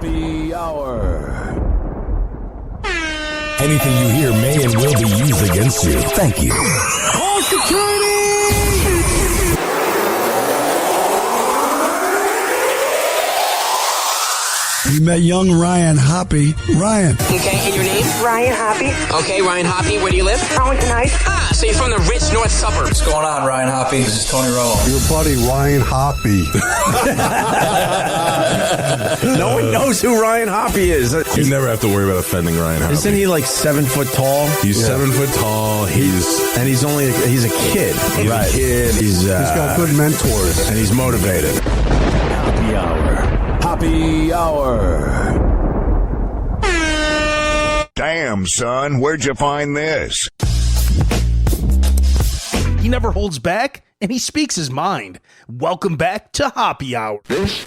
Hoppe Hour. Anything you hear may and will be used against you. Thank you. All security! We met young Ryan Hoppe. Ryan. Okay, and your name? Ryan Hoppe. Okay, Ryan Hoppe. Where do you live? Arlington Heights. Ah, so you're from the rich north suburbs. What's going on, Ryan Hoppe? This is Tony Romo. Your buddy Ryan Hoppe. No one knows who Ryan Hoppe is. You never have to worry about offending Ryan Hoppe. Isn't he like 7 foot tall? He's 7 foot tall. He's a kid. He's a kid. He's got good mentors. And he's motivated. Hoppe Hour. Hoppe Hour. Damn, son, where'd you find this? He never holds back, and he speaks his mind. Welcome back to Hoppe Hour. This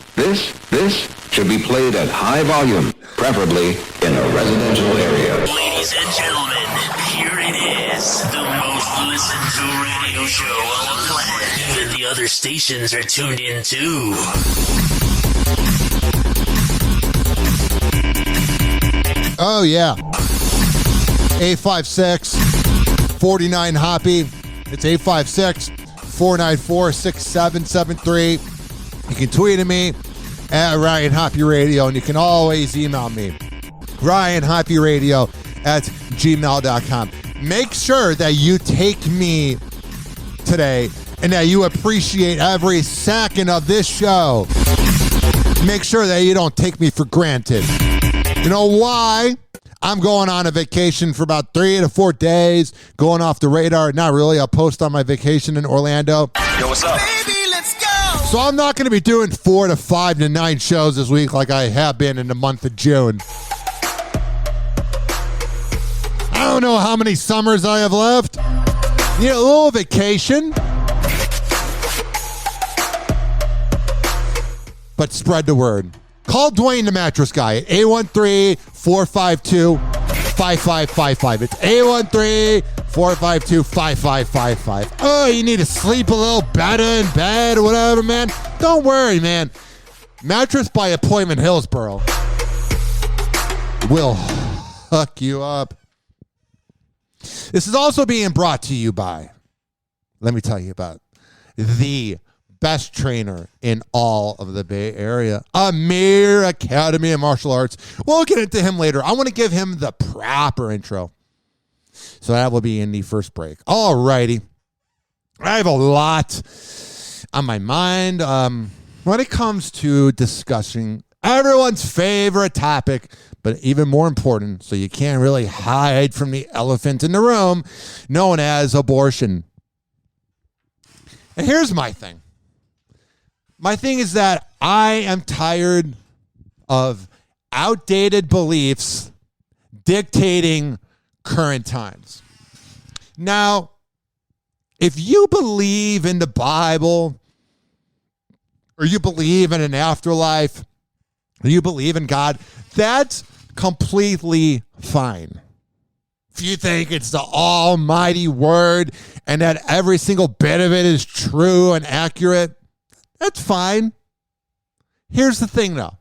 should be played at high volume, preferably in a residential area. Ladies and gentlemen, here it is, the most listened to radio show on the planet. Even the other stations are tuned in too. Oh, yeah. 856-49 Hoppe. It's 856-494-6773. You can tweet at me at Ryan Hoppe Radio, and you can always email me, RyanHoppeRadio@gmail.com. Make sure that you take me today and that you appreciate every second of this show. Make sure that you don't take me for granted. You know why? I'm going on a vacation for about 3 to 4 days, going off the radar. Not really. I'll post on my vacation in Orlando. Yo, what's up? Baby, let's go! So I'm not going to be doing 4 to 5 to 9 shows this week like I have been in the month of June. I don't know how many summers I have left. Need a little vacation. But spread the word. Call Dwayne the Mattress Guy at 813-452-5555. It's 813-452-5555. Oh, you need to sleep a little better in bed or whatever, man. Don't worry, man. Mattress by Appointment Hillsborough will hook you up. This is also being brought to you by, let me tell you about the best trainer in all of the Bay Area, Amir Academy of Martial Arts. We'll get into him later. I want to give him the proper intro. So that will be in the first break. All righty. I have a lot on my mind when it comes to discussing everyone's favorite topic, but even more important, so you can't really hide from the elephant in the room, known as abortion. And here's my thing. My thing is that I am tired of outdated beliefs dictating current times. Now, if you believe in the Bible, or you believe in an afterlife, or you believe in God, that's completely fine. If you think it's the almighty word and that every single bit of it is true and accurate, that's fine. Here's the thing, though.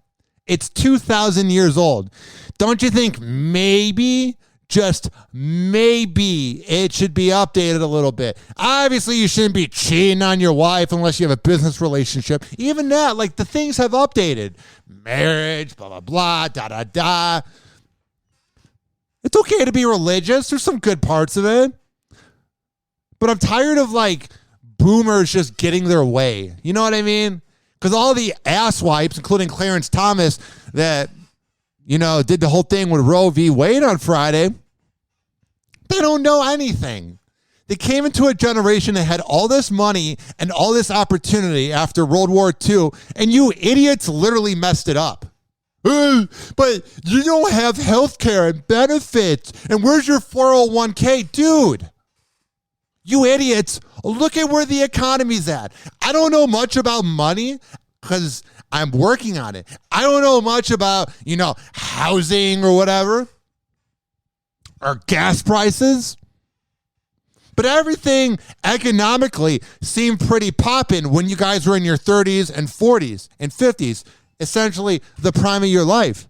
It's 2,000 years old. Don't you think maybe, just maybe, it should be updated a little bit? Obviously, you shouldn't be cheating on your wife unless you have a business relationship. Even that, like, the things have updated. Marriage, blah, blah, blah, da, da, da. It's okay to be religious. There's some good parts of it. But I'm tired of, like, boomers just getting their way. You know what I mean? Because all the asswipes, including Clarence Thomas, that, you know, did the whole thing with Roe v. Wade on Friday, they don't know anything. They came into a generation that had all this money and all this opportunity after World War II, and you idiots literally messed it up. But you don't have health care and benefits, and where's your 401k? Dude, you idiots, look at where the economy's at. I don't know much about money because I'm working on it. I don't know much about, you know, housing or whatever, or gas prices. But everything economically seemed pretty poppin' when you guys were in your 30s and 40s and 50s. essentially the prime of your life.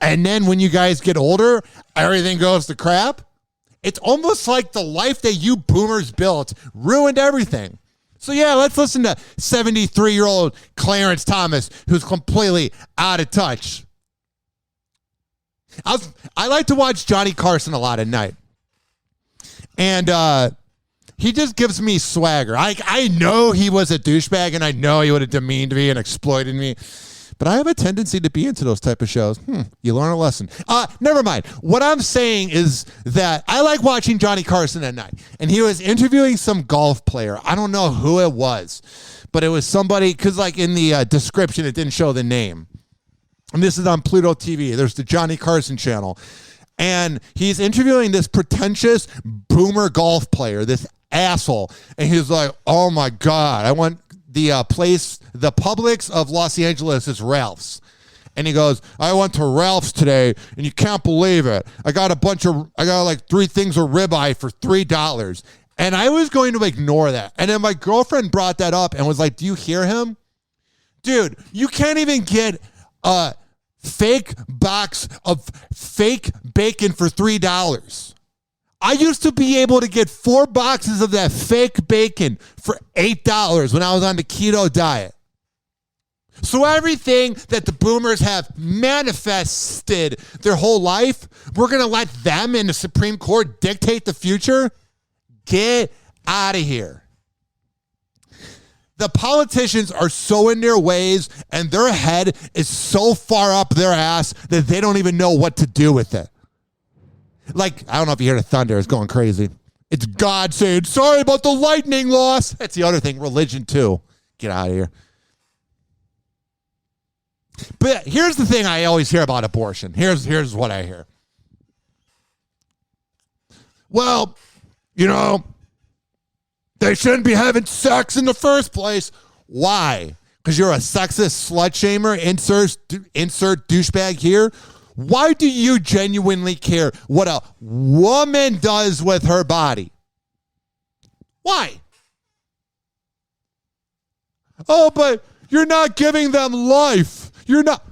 And then when you guys get older, everything goes to crap. It's almost like the life that you boomers built ruined everything. So yeah, let's listen to 73-year-old Clarence Thomas, who's completely out of touch. I like to watch Johnny Carson a lot at night. And he just gives me swagger. I know he was a douchebag, and I know he would have demeaned me and exploited me. But I have a tendency to be into those type of shows. You learn a lesson. Never mind. What I'm saying is that I like watching Johnny Carson at night. And he was interviewing some golf player. I don't know who it was. But it was somebody, because like in the description, it didn't show the name. And this is on Pluto TV. There's the Johnny Carson channel. And he's interviewing this pretentious boomer golf player, this asshole. And he's like, oh my God, I want the place, the Publix of Los Angeles is Ralph's. And he goes, I went to Ralph's today, and you can't believe it. I got like 3 things of ribeye for $3. And I was going to ignore that. And then my girlfriend brought that up and was like, do you hear him? Dude, you can't even get a fake box of fake bacon for $3. I used to be able to get 4 boxes of that fake bacon for $8 when I was on the keto diet. So everything that the boomers have manifested their whole life, we're going to let them in the Supreme Court dictate the future? Get out of here. The politicians are so in their ways, and their head is so far up their ass that they don't even know what to do with it. Like, I don't know if you hear the thunder. It's going crazy. It's God saying, sorry about the lightning loss. That's the other thing. Religion, too. Get out of here. But here's the thing I always hear about abortion. Here's what I hear. Well, you know, they shouldn't be having sex in the first place. Why? Because you're a sexist slut shamer? Insert douchebag here. Why do you genuinely care what a woman does with her body? Why? Oh, but you're not giving them life. You're not.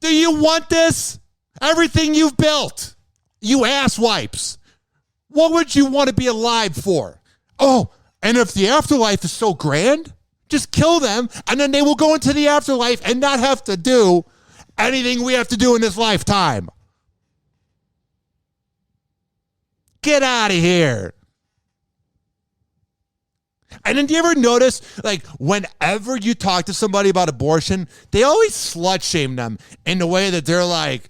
Do you want this? Everything you've built, you ass wipes. What would you want to be alive for? Oh, and if the afterlife is so grand, just kill them, and then they will go into the afterlife and not have to do anything we have to do in this lifetime. Get out of here. And then do you ever notice, like, whenever you talk to somebody about abortion, they always slut shame them in the way that they're like,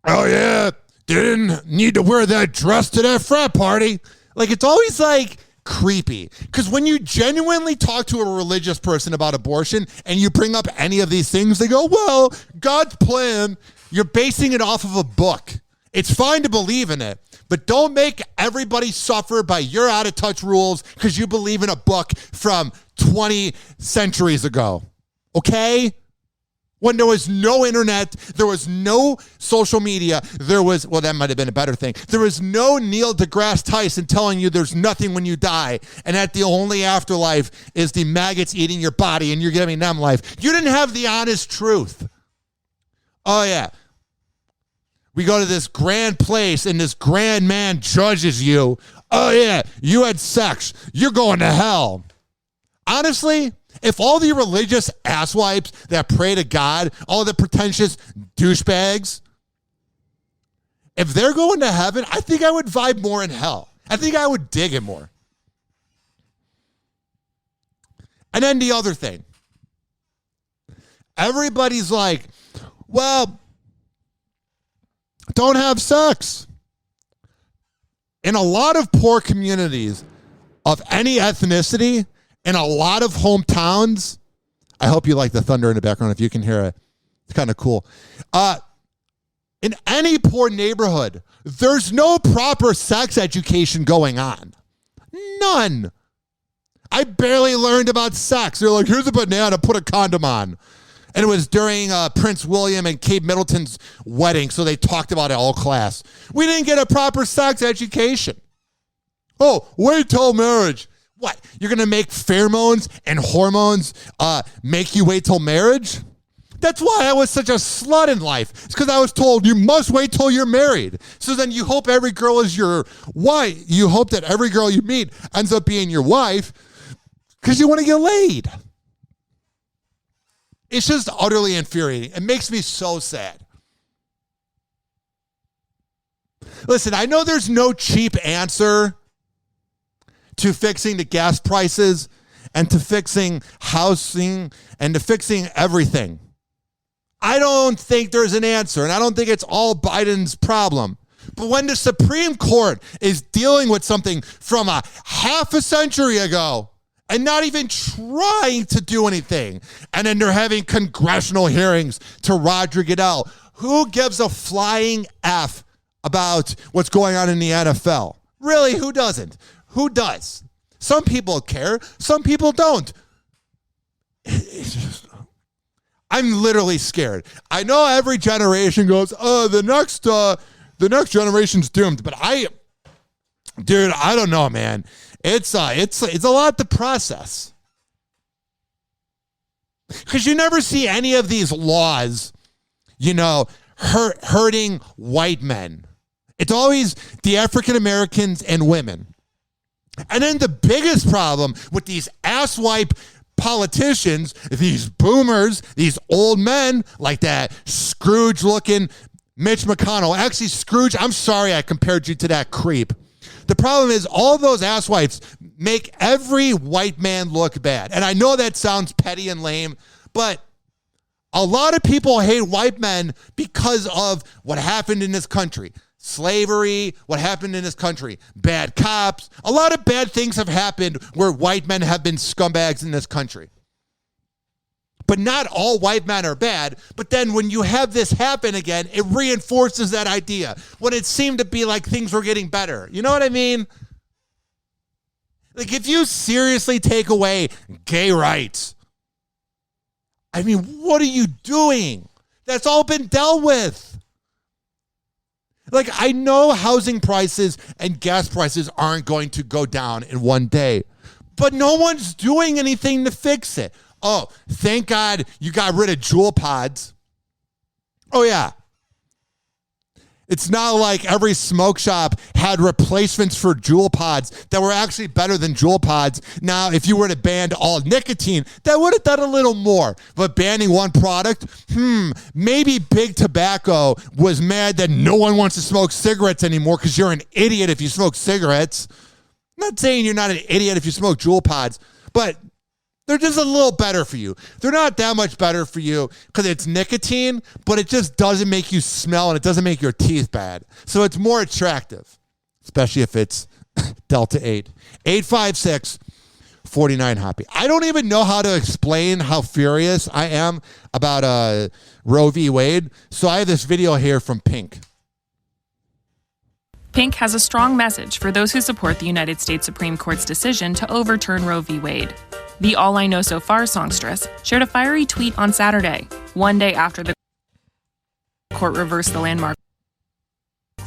oh yeah, they didn't need to wear that dress to that frat party. Like, it's always like creepy. Because when you genuinely talk to a religious person about abortion and you bring up any of these things, they go, well, God's plan, you're basing it off of a book. It's fine to believe in it, but don't make everybody suffer by your out-of-touch rules because you believe in a book from 20 centuries ago. Okay? When there was no internet, there was no social media, that might have been a better thing. There was no Neil deGrasse Tyson telling you there's nothing when you die, and that the only afterlife is the maggots eating your body and you're giving them life. You didn't have the honest truth. Oh, yeah. We go to this grand place and this grand man judges you. Oh, yeah, you had sex. You're going to hell. Honestly, if all the religious asswipes that pray to God, all the pretentious douchebags, if they're going to heaven, I think I would vibe more in hell. I think I would dig it more. And then the other thing. Everybody's like, well, don't have sex. In a lot of poor communities of any ethnicity, in a lot of hometowns, I hope you like the thunder in the background if you can hear it. It's kind of cool. In any poor neighborhood, there's no proper sex education going on. None. I barely learned about sex. They're like, here's a banana, put a condom on. And it was during Prince William and Kate Middleton's wedding, so they talked about it all class. We didn't get a proper sex education. Oh, wait till marriage. What? You're going to make pheromones and hormones make you wait till marriage? That's why I was such a slut in life. It's because I was told you must wait till you're married. So then you hope every girl is your wife. You hope that every girl you meet ends up being your wife because you want to get laid. It's just utterly infuriating. It makes me so sad. Listen, I know there's no cheap answer to fixing the gas prices and to fixing housing and to fixing everything. I don't think there's an answer, and I don't think it's all Biden's problem. But when the Supreme Court is dealing with something from a half a century ago and not even trying to do anything, and then they're having congressional hearings to Roger Goodell, who gives a flying F about what's going on in the NFL? Really, who doesn't? Who does? Some people care, some people don't. I'm literally scared. I know every generation goes, the next generation's doomed. But I don't know, man. It's a lot to process. Because you never see any of these laws, hurting white men. It's always the African Americans and women. And then the biggest problem with these asswipe politicians, these boomers, these old men like that Scrooge-looking Mitch McConnell. Actually, Scrooge, I'm sorry I compared you to that creep. The problem is all those asswipes make every white man look bad. And I know that sounds petty and lame, but a lot of people hate white men because of what happened in this country. Slavery, what happened in this country, bad cops. A lot of bad things have happened where white men have been scumbags in this country. But not all white men are bad. But then when you have this happen again, it reinforces that idea. When it seemed to be like things were getting better. You know what I mean? Like if you seriously take away gay rights, I mean, what are you doing? That's all been dealt with. Like, I know housing prices and gas prices aren't going to go down in one day, but no one's doing anything to fix it. Oh, thank God you got rid of Juul pods. Oh, yeah. It's not like every smoke shop had replacements for Juul pods that were actually better than Juul pods. Now, if you were to ban all nicotine, that would have done a little more. But banning one product, maybe Big Tobacco was mad that no one wants to smoke cigarettes anymore because you're an idiot if you smoke cigarettes. I'm not saying you're not an idiot if you smoke Juul pods, but they're just a little better for you. They're not that much better for you because it's nicotine, but it just doesn't make you smell and it doesn't make your teeth bad. So it's more attractive, especially if it's Delta 8. 856-49-HOPPE. I don't even know how to explain how furious I am about Roe v. Wade. So I have this video here from Pink. Pink has a strong message for those who support the United States Supreme Court's decision to overturn Roe v. Wade. The All I Know So Far songstress shared a fiery tweet on Saturday, one day after the court reversed the landmark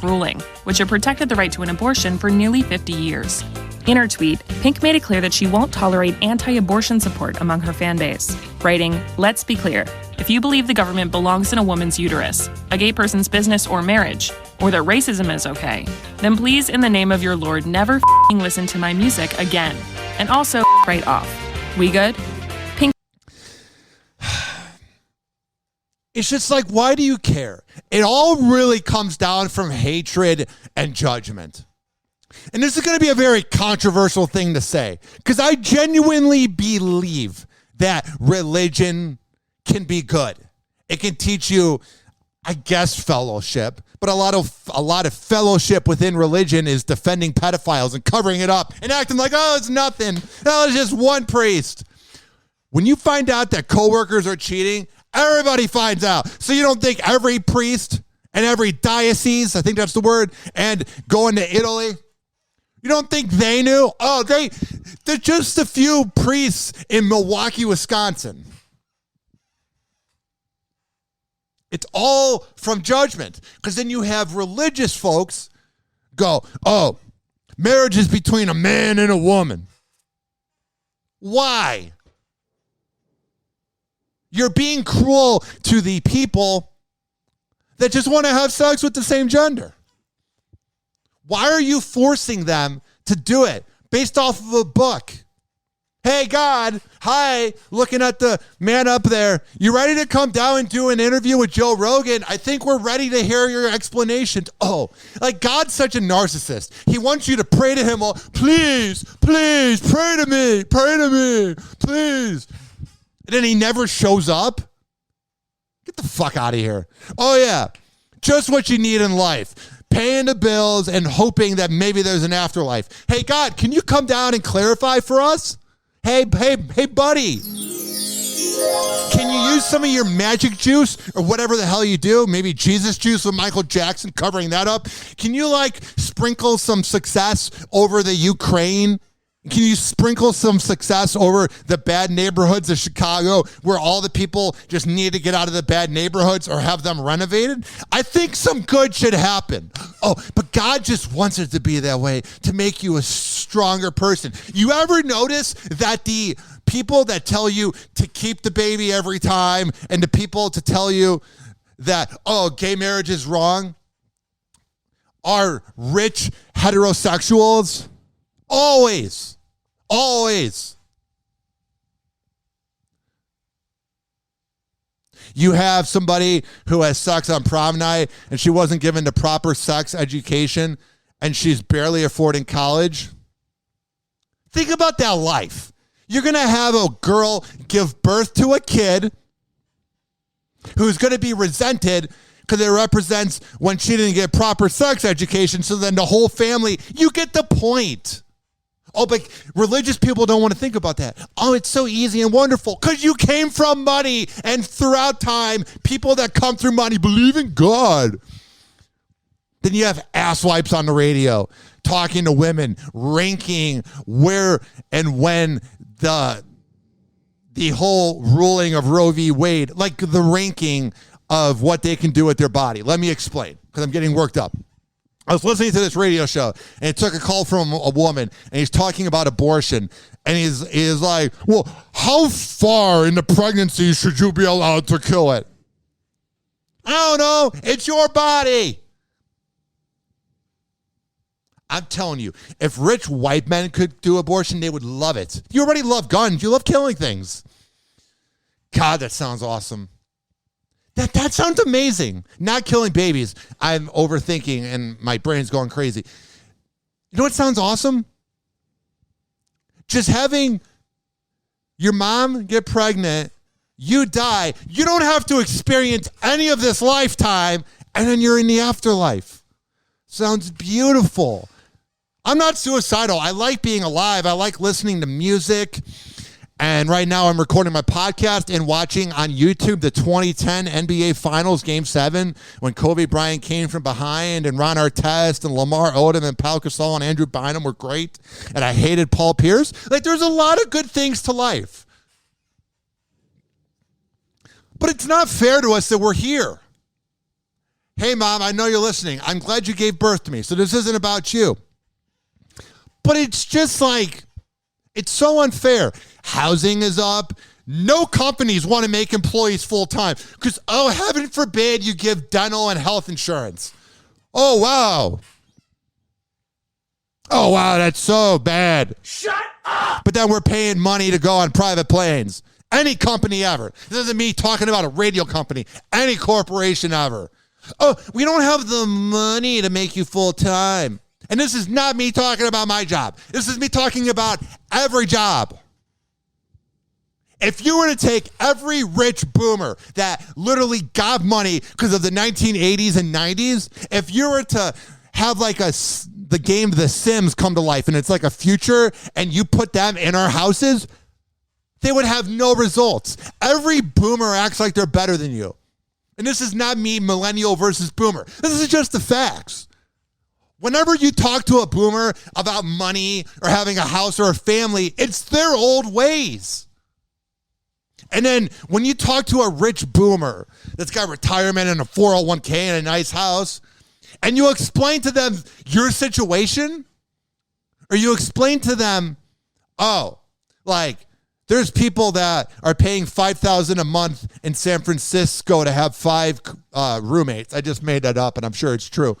ruling, which had protected the right to an abortion for nearly 50 years. In her tweet, Pink made it clear that she won't tolerate anti-abortion support among her fan base, writing, "Let's be clear. If you believe the government belongs in a woman's uterus, a gay person's business or marriage, or that racism is okay, then please, in the name of your Lord, never listen to my music again. And also right off. We good?" Pink. It's just like, why do you care? It all really comes down from hatred and judgment. And this is going to be a very controversial thing to say, because I genuinely believe that religion can be good. It can teach you, I guess, fellowship, but a lot of fellowship within religion is defending pedophiles and covering it up and acting like, oh, it's nothing. That was just one priest. When you find out that coworkers are cheating, everybody finds out. So you don't think every priest and every diocese, I think that's the word, and going to Italy, you don't think they knew? Oh, they're just a few priests in Milwaukee, Wisconsin. It's all from judgment. Because then you have religious folks go, oh, marriage is between a man and a woman. Why? You're being cruel to the people that just want to have sex with the same gender. Why are you forcing them to do it based off of a book? Hey, God, hi, looking at the man up there. You ready to come down and do an interview with Joe Rogan? I think we're ready to hear your explanation. Oh, like God's such a narcissist. He wants you to pray to him. Please, please, pray to me, please. And then he never shows up. Get the fuck out of here. Oh, yeah, just what you need in life. Paying the bills and hoping that maybe there's an afterlife. Hey, God, can you come down and clarify for us? Hey, buddy. Can you use some of your magic juice or whatever the hell you do? Maybe Jesus juice with Michael Jackson covering that up. Can you sprinkle some success over the Ukraine? Can you sprinkle some success over the bad neighborhoods of Chicago where all the people just need to get out of the bad neighborhoods or have them renovated? I think some good should happen. Oh, but God just wants it to be that way to make you a stronger person. You ever notice that the people that tell you to keep the baby every time and the people to tell you that, oh, gay marriage is wrong are rich heterosexuals? Always. You have somebody who has sex on prom night and she wasn't given the proper sex education and she's barely affording college. Think about that life. You're going to have a girl give birth to a kid who's going to be resented because it represents when she didn't get proper sex education. So then the whole family, you get the point. Oh, but religious people don't want to think about that. Oh, it's so easy and wonderful because you came from money, and throughout time, people that come through money believe in God. Then you have asswipes on the radio talking to women, ranking where and when the whole ruling of Roe v. Wade, like the ranking of what they can do with their body. Let me explain because I'm getting worked up. I was listening to this radio show, and it took a call from a woman, and he's talking about abortion, and he's like, well, how far in the pregnancy should you be allowed to kill it? I don't know. It's your body. I'm telling you, if rich white men could do abortion, they would love it. You already love guns. You love killing things. God, that sounds awesome. That sounds amazing. Not killing babies. I'm overthinking and my brain's going crazy. You know what sounds awesome? Just having your mom get pregnant, you die. You don't have to experience any of this lifetime, and then you're in the afterlife. Sounds beautiful. I'm not suicidal. I like being alive. I like listening to music. And right now I'm recording my podcast and watching on YouTube the 2010 NBA Finals Game 7 when Kobe Bryant came from behind and Ron Artest and Lamar Odom and Pau Gasol and Andrew Bynum were great. And I hated Paul Pierce. Like, there's a lot of good things to life. But it's not fair to us that we're here. Hey, Mom, I know you're listening. I'm glad you gave birth to me. So this isn't about you. But it's just like, it's so unfair. Housing is up. No companies want to make employees full-time because, oh, heaven forbid you give dental and health insurance. Oh, wow. Oh, wow, that's so bad. Shut up! But then we're paying money to go on private planes. Any company ever. This isn't me talking about a radio company. Any corporation ever. Oh, we don't have the money to make you full-time. And this is not me talking about my job. This is me talking about every job. If you were to take every rich boomer that literally got money because of the 1980s and 90s, if you were to have like the game The Sims come to life and it's like a future and you put them in our houses, they would have no results. Every boomer acts like they're better than you. And this is not me, millennial versus boomer. This is just the facts. Whenever you talk to a boomer about money or having a house or a family, it's their old ways. And then when you talk to a rich boomer that's got retirement and a 401k and a nice house, and you explain to them your situation, or you explain to them, oh, like There's people that are paying $5,000 a month in San Francisco to have 5 roommates. I just made that up, and I'm sure it's true.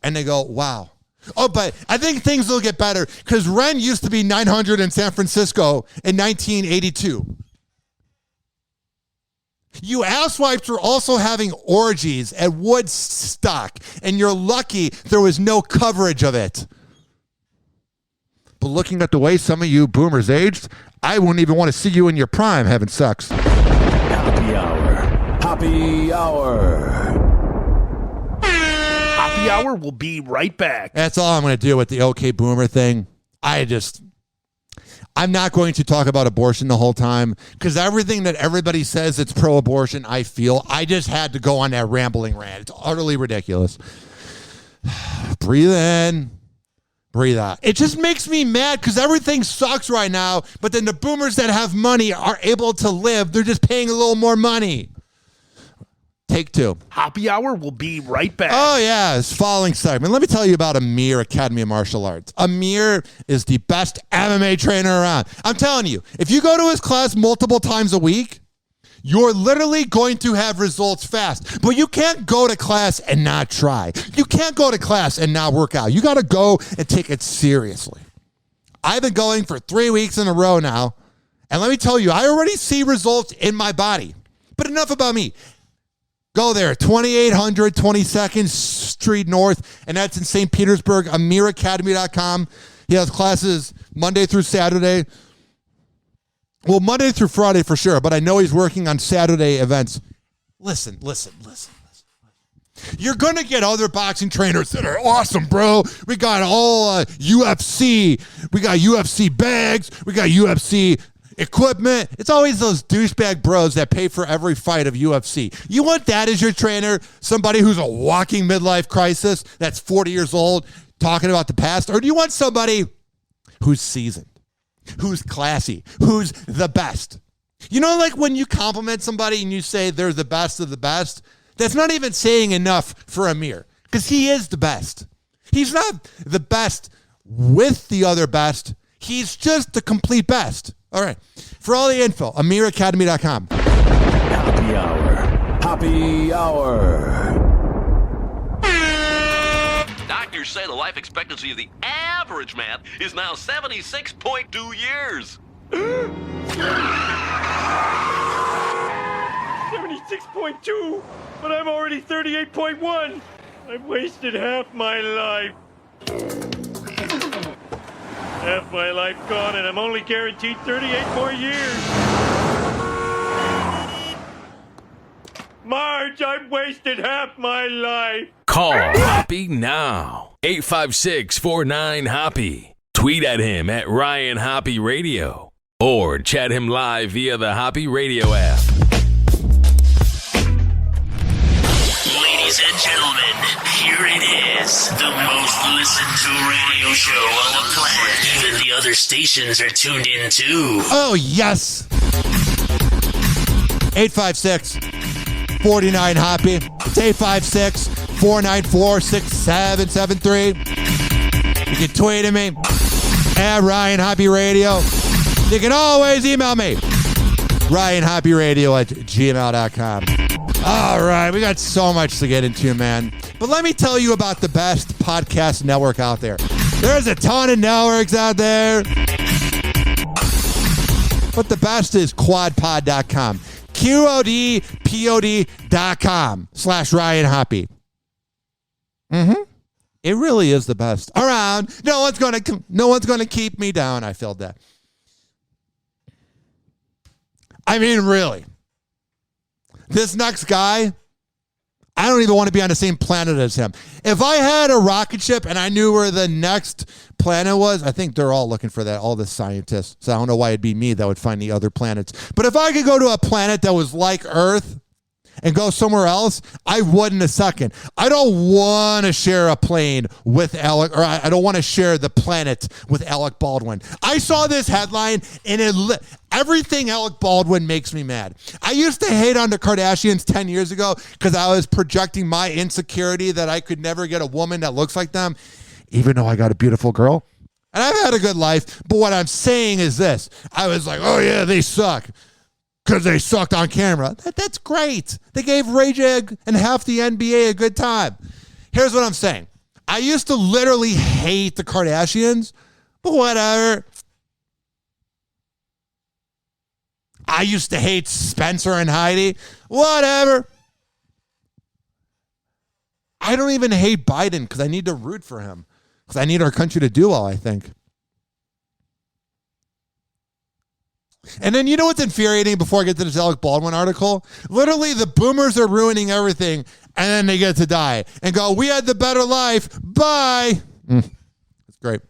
And they go, wow. Oh, but I think things will get better because rent used to be $900 in San Francisco in 1982. You asswipes were also having orgies at Woodstock, and you're lucky there was no coverage of it. But looking at the way some of you boomers aged, I wouldn't even want to see you in your prime having sex. Happy Hour. Happy Hour. Happy Hour will be right back. That's all I'm going to do with the OK Boomer thing. I'm not going to talk about abortion the whole time because everything that everybody says it's pro-abortion, I feel. I just had to go on that rambling rant. It's utterly ridiculous. Breathe in. Breathe out. It just makes me mad because everything sucks right now, but then the boomers that have money are able to live. They're just paying a little more money. Take 2. Happy Hour will be right back. Oh, yeah. It's following segment. Let me tell you about Amir Academy of Martial Arts. Amir is the best MMA trainer around. I'm telling you, if you go to his class multiple times a week, you're literally going to have results fast. But you can't go to class and not try. You can't go to class and not work out. You got to go and take it seriously. I've been going for 3 weeks in a row now. And let me tell you, I already see results in my body. But enough about me. Go there, 2800 22nd Street North, and that's in St. Petersburg, amiracademy.com. He has classes Monday through Saturday. Well, Monday through Friday for sure, but I know he's working on Saturday events. Listen. You're going to get other boxing trainers that are awesome, bro. We got all UFC. We got UFC bags. We got UFC equipment. It's always those douchebag bros that pay for every fight of UFC. You want that as your trainer? Somebody who's a walking midlife crisis that's 40 years old talking about the past? Or do you want somebody who's seasoned, who's classy, who's the best? You know, like when you compliment somebody and you say they're the best of the best, that's not even saying enough for Amir because he is the best. He's not the best with the other best. He's just the complete best. All right. For all the info, amiracademy.com. Happy Hour. Happy Hour. Doctors say the life expectancy of the average man is now 76.2 years. 76.2, but I'm already 38.1. I've wasted half my life. Half my life gone, and I'm only guaranteed 38 more years. Marge, I've wasted half my life. Call Hoppe now. 856-49-HOPPE. Tweet at him at Ryan Hoppe Radio. Or chat him live via the Hoppe Radio app. Ladies and gentlemen, here it is. The most listened to radio show on the planet. Even the other stations are tuned in too. Oh, yes. 856-49-HOPPE. It's 856-494-6773. You can tweet at me at Ryan Hoppe Radio. You can always email me, RyanHoppeRadio@gmail.com. All right, we got so much to get into, man. But let me tell you about the best podcast network out there. There's a ton of networks out there. But the best is quadpod.com. QODPOD.com/Ryan Hoppe. It really is the best around. No one's gonna keep me down. I felt that. I mean, really. This next guy, I don't even want to be on the same planet as him. If I had a rocket ship and I knew where the next planet was, I think they're all looking for that, all the scientists. So I don't know why it'd be me that would find the other planets. But if I could go to a planet that was like Earth and go somewhere else, I would in a second. I don't want to share a plane with Alec, or I don't want to share the planet with Alec Baldwin. I saw this headline and everything Alec Baldwin makes me mad. I used to hate on the Kardashians 10 years ago because I was projecting my insecurity that I could never get a woman that looks like them, even though I got a beautiful girl. And I've had a good life, but what I'm saying is this. I was like, oh, yeah, they suck because they sucked on camera. That's great. They gave Ray J and half the NBA a good time. Here's what I'm saying. I used to literally hate the Kardashians, but whatever. I used to hate Spencer and Heidi. Whatever. I don't even hate Biden because I need to root for him. Because I need our country to do well, I think. And then you know what's infuriating before I get to this Alec Baldwin article? Literally, the boomers are ruining everything, and then they get to die. And go, we had the better life. Bye. That's great.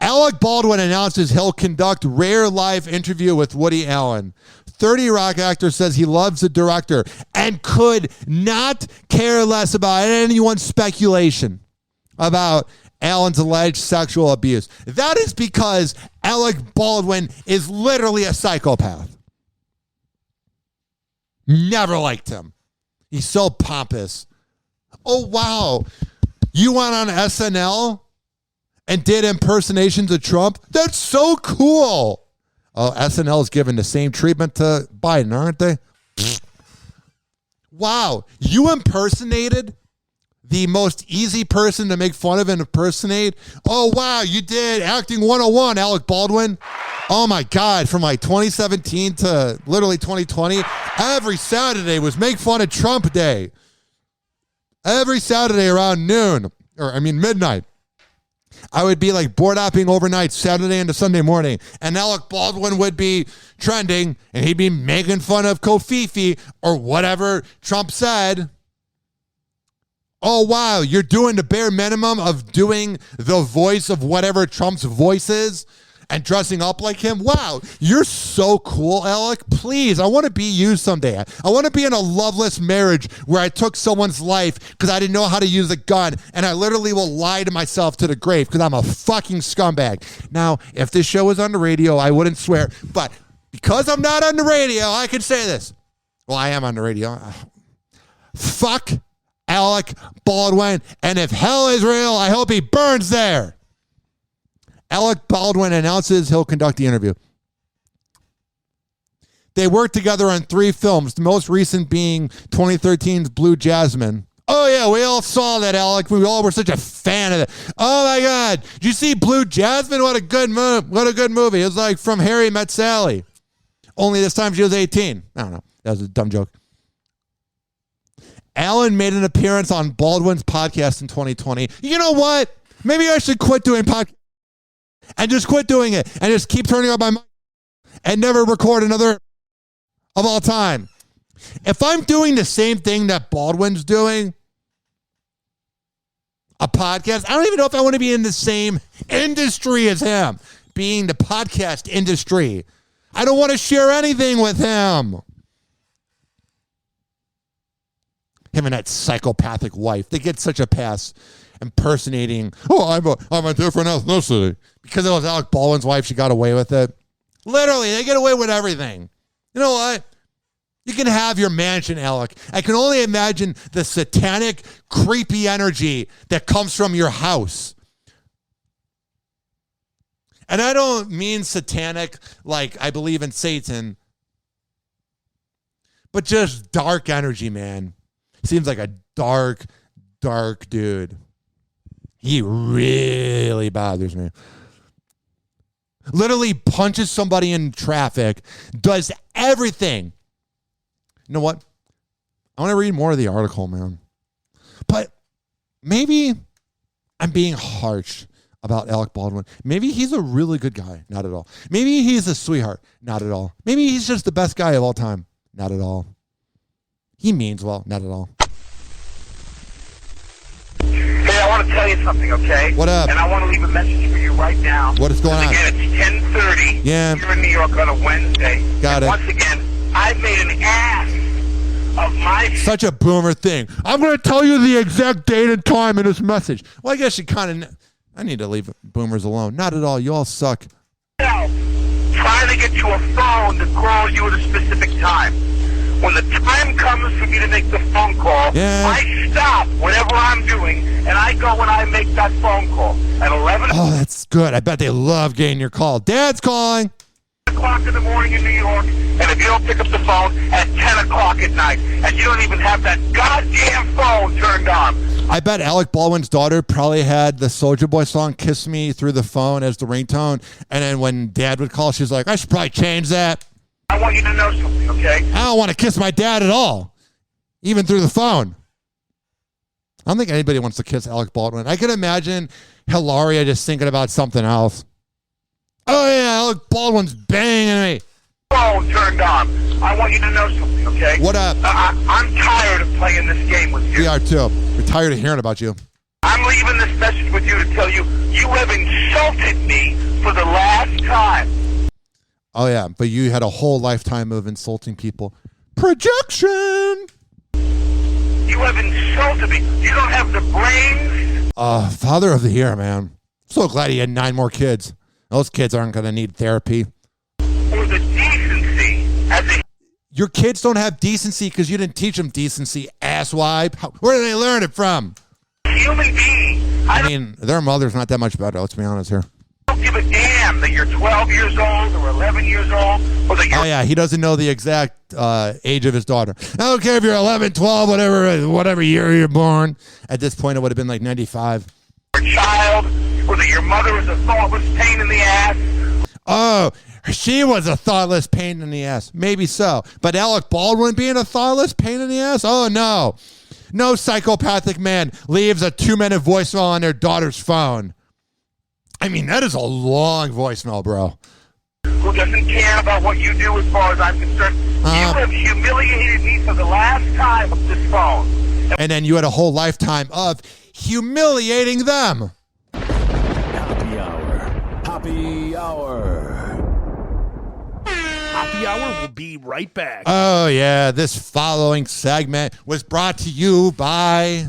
Alec Baldwin announces he'll conduct rare live interview with Woody Allen. 30 Rock actor says he loves the director and could not care less about anyone's speculation about Allen's alleged sexual abuse. That is because Alec Baldwin is literally a psychopath. Never liked him. He's so pompous. Oh, wow. You went on SNL and did impersonations of Trump? That's so cool. Oh, SNL is giving the same treatment to Biden, aren't they? Wow. You impersonated the most easy person to make fun of and impersonate? Oh, wow. You did Acting 101, Alec Baldwin. Oh, my God. From like 2017 to literally 2020, every Saturday was Make Fun of Trump Day. Every Saturday around midnight. I would be like board hopping overnight, Saturday into Sunday morning, and Alec Baldwin would be trending, and he'd be making fun of Kofifi or whatever Trump said. Oh, wow, you're doing the bare minimum of doing the voice of whatever Trump's voice is and dressing up like him. Wow, you're so cool, Alec. Please, I want to be you someday. I want to be in a loveless marriage where I took someone's life because I didn't know how to use a gun, and I literally will lie to myself to the grave because I'm a fucking scumbag. Now, if this show was on the radio, I wouldn't swear, but because I'm not on the radio, I can say this. Well, I am on the radio. Fuck Alec Baldwin, and if hell is real, I hope he burns there. Alec Baldwin announces he'll conduct the interview. They worked together on 3 films, the most recent being 2013's Blue Jasmine. Oh, yeah, we all saw that, Alec. We all were such a fan of it. Oh, my God. Did you see Blue Jasmine? What a good movie. It was like From Harry Met Sally. Only this time she was 18. I don't know. That was a dumb joke. Allen made an appearance on Baldwin's podcast in 2020. You know what? Maybe I should quit doing podcasts. And just quit doing it. And just keep turning on my mic. And never record another of all time. If I'm doing the same thing that Baldwin's doing, a podcast, I don't even know if I want to be in the same industry as him. Being the podcast industry. I don't want to share anything with him. Him and that psychopathic wife. They get such a pass. Impersonating, I'm a different ethnicity. Because it was Alec Baldwin's wife, she got away with it. Literally, they get away with everything. You know what? You can have your mansion, Alec. I can only imagine the satanic, creepy energy that comes from your house. And I don't mean satanic like I believe in Satan, but just dark energy, man. Seems like a dark dude. He really bothers me. Literally punches somebody in traffic, does everything. You know what? I want to read more of the article, man. But maybe I'm being harsh about Alec Baldwin. Maybe he's a really good guy. Not at all. Maybe he's a sweetheart. Not at all. Maybe he's just the best guy of all time. Not at all. He means well. Not at all. Hey, I want to tell you something, okay? What up? And I want to leave a message for you right now. What is going on? Again, it's 10:30 here in New York on a Wednesday. Got it. Once again, I made an ass of my... Such a boomer thing. I'm going to tell you the exact date and time in this message. Well, I guess you kind of... I need to leave boomers alone. Not at all. You all suck. Trying to get you a phone to call you at a specific time. When the time comes for me to make the phone call, I stop stop whatever I'm doing, and I go and I make that phone call at 11 Oh, that's good. I bet they love getting your call. Dad's calling. o'clock in the morning in New York, and if you don't pick up the phone at 10 o'clock at night, and you don't even have that goddamn phone turned on. I bet Alec Baldwin's daughter probably had the Soulja Boy song "Kiss Me" through the phone as the ringtone, and then when Dad would call, she's like, "I should probably change that." I want you to know something, okay? I don't want to kiss my dad at all, even through the phone. I don't think anybody wants to kiss Alec Baldwin. I can imagine Hilaria just thinking about something else. Oh yeah, Alec Baldwin's banging me. Phone turned on. I want you to know something, okay? What up? I'm tired of playing this game with you. We are too. We're tired of hearing about you. I'm leaving this message with you to tell you you have insulted me for the last time. Oh yeah, but you had a whole lifetime of insulting people. Projection. You have insulted me. You don't have the brains. Father of the year, man. So glad he had 9 more kids. Those kids aren't going to need therapy. Or the decency as a... Your kids don't have decency because you didn't teach them decency, asswipe. Where do they learn it from? Human being. I mean, their mother's not that much better, let's be honest here. I don't give a damn that you're 12 years old or 11 years old or that you're... Oh, yeah, he doesn't know the exact age of his daughter. I don't care if you're 11, 12, whatever year you're born. At this point, it would have been like 95. Your child, or that your mother is a thoughtless pain in the ass. Oh, she was a thoughtless pain in the ass. Maybe so. But Alec Baldwin being a thoughtless pain in the ass? Oh, no. No psychopathic man leaves a 2-minute voicemail on their daughter's phone. I mean, that is a long voicemail, bro. Who doesn't care about what you do as far as I'm concerned. You have humiliated me for the last time with this phone. And then you had a whole lifetime of humiliating them. Happy Hour. Happy Hour. Happy Hour will be right back. Oh, yeah. This following segment was brought to you by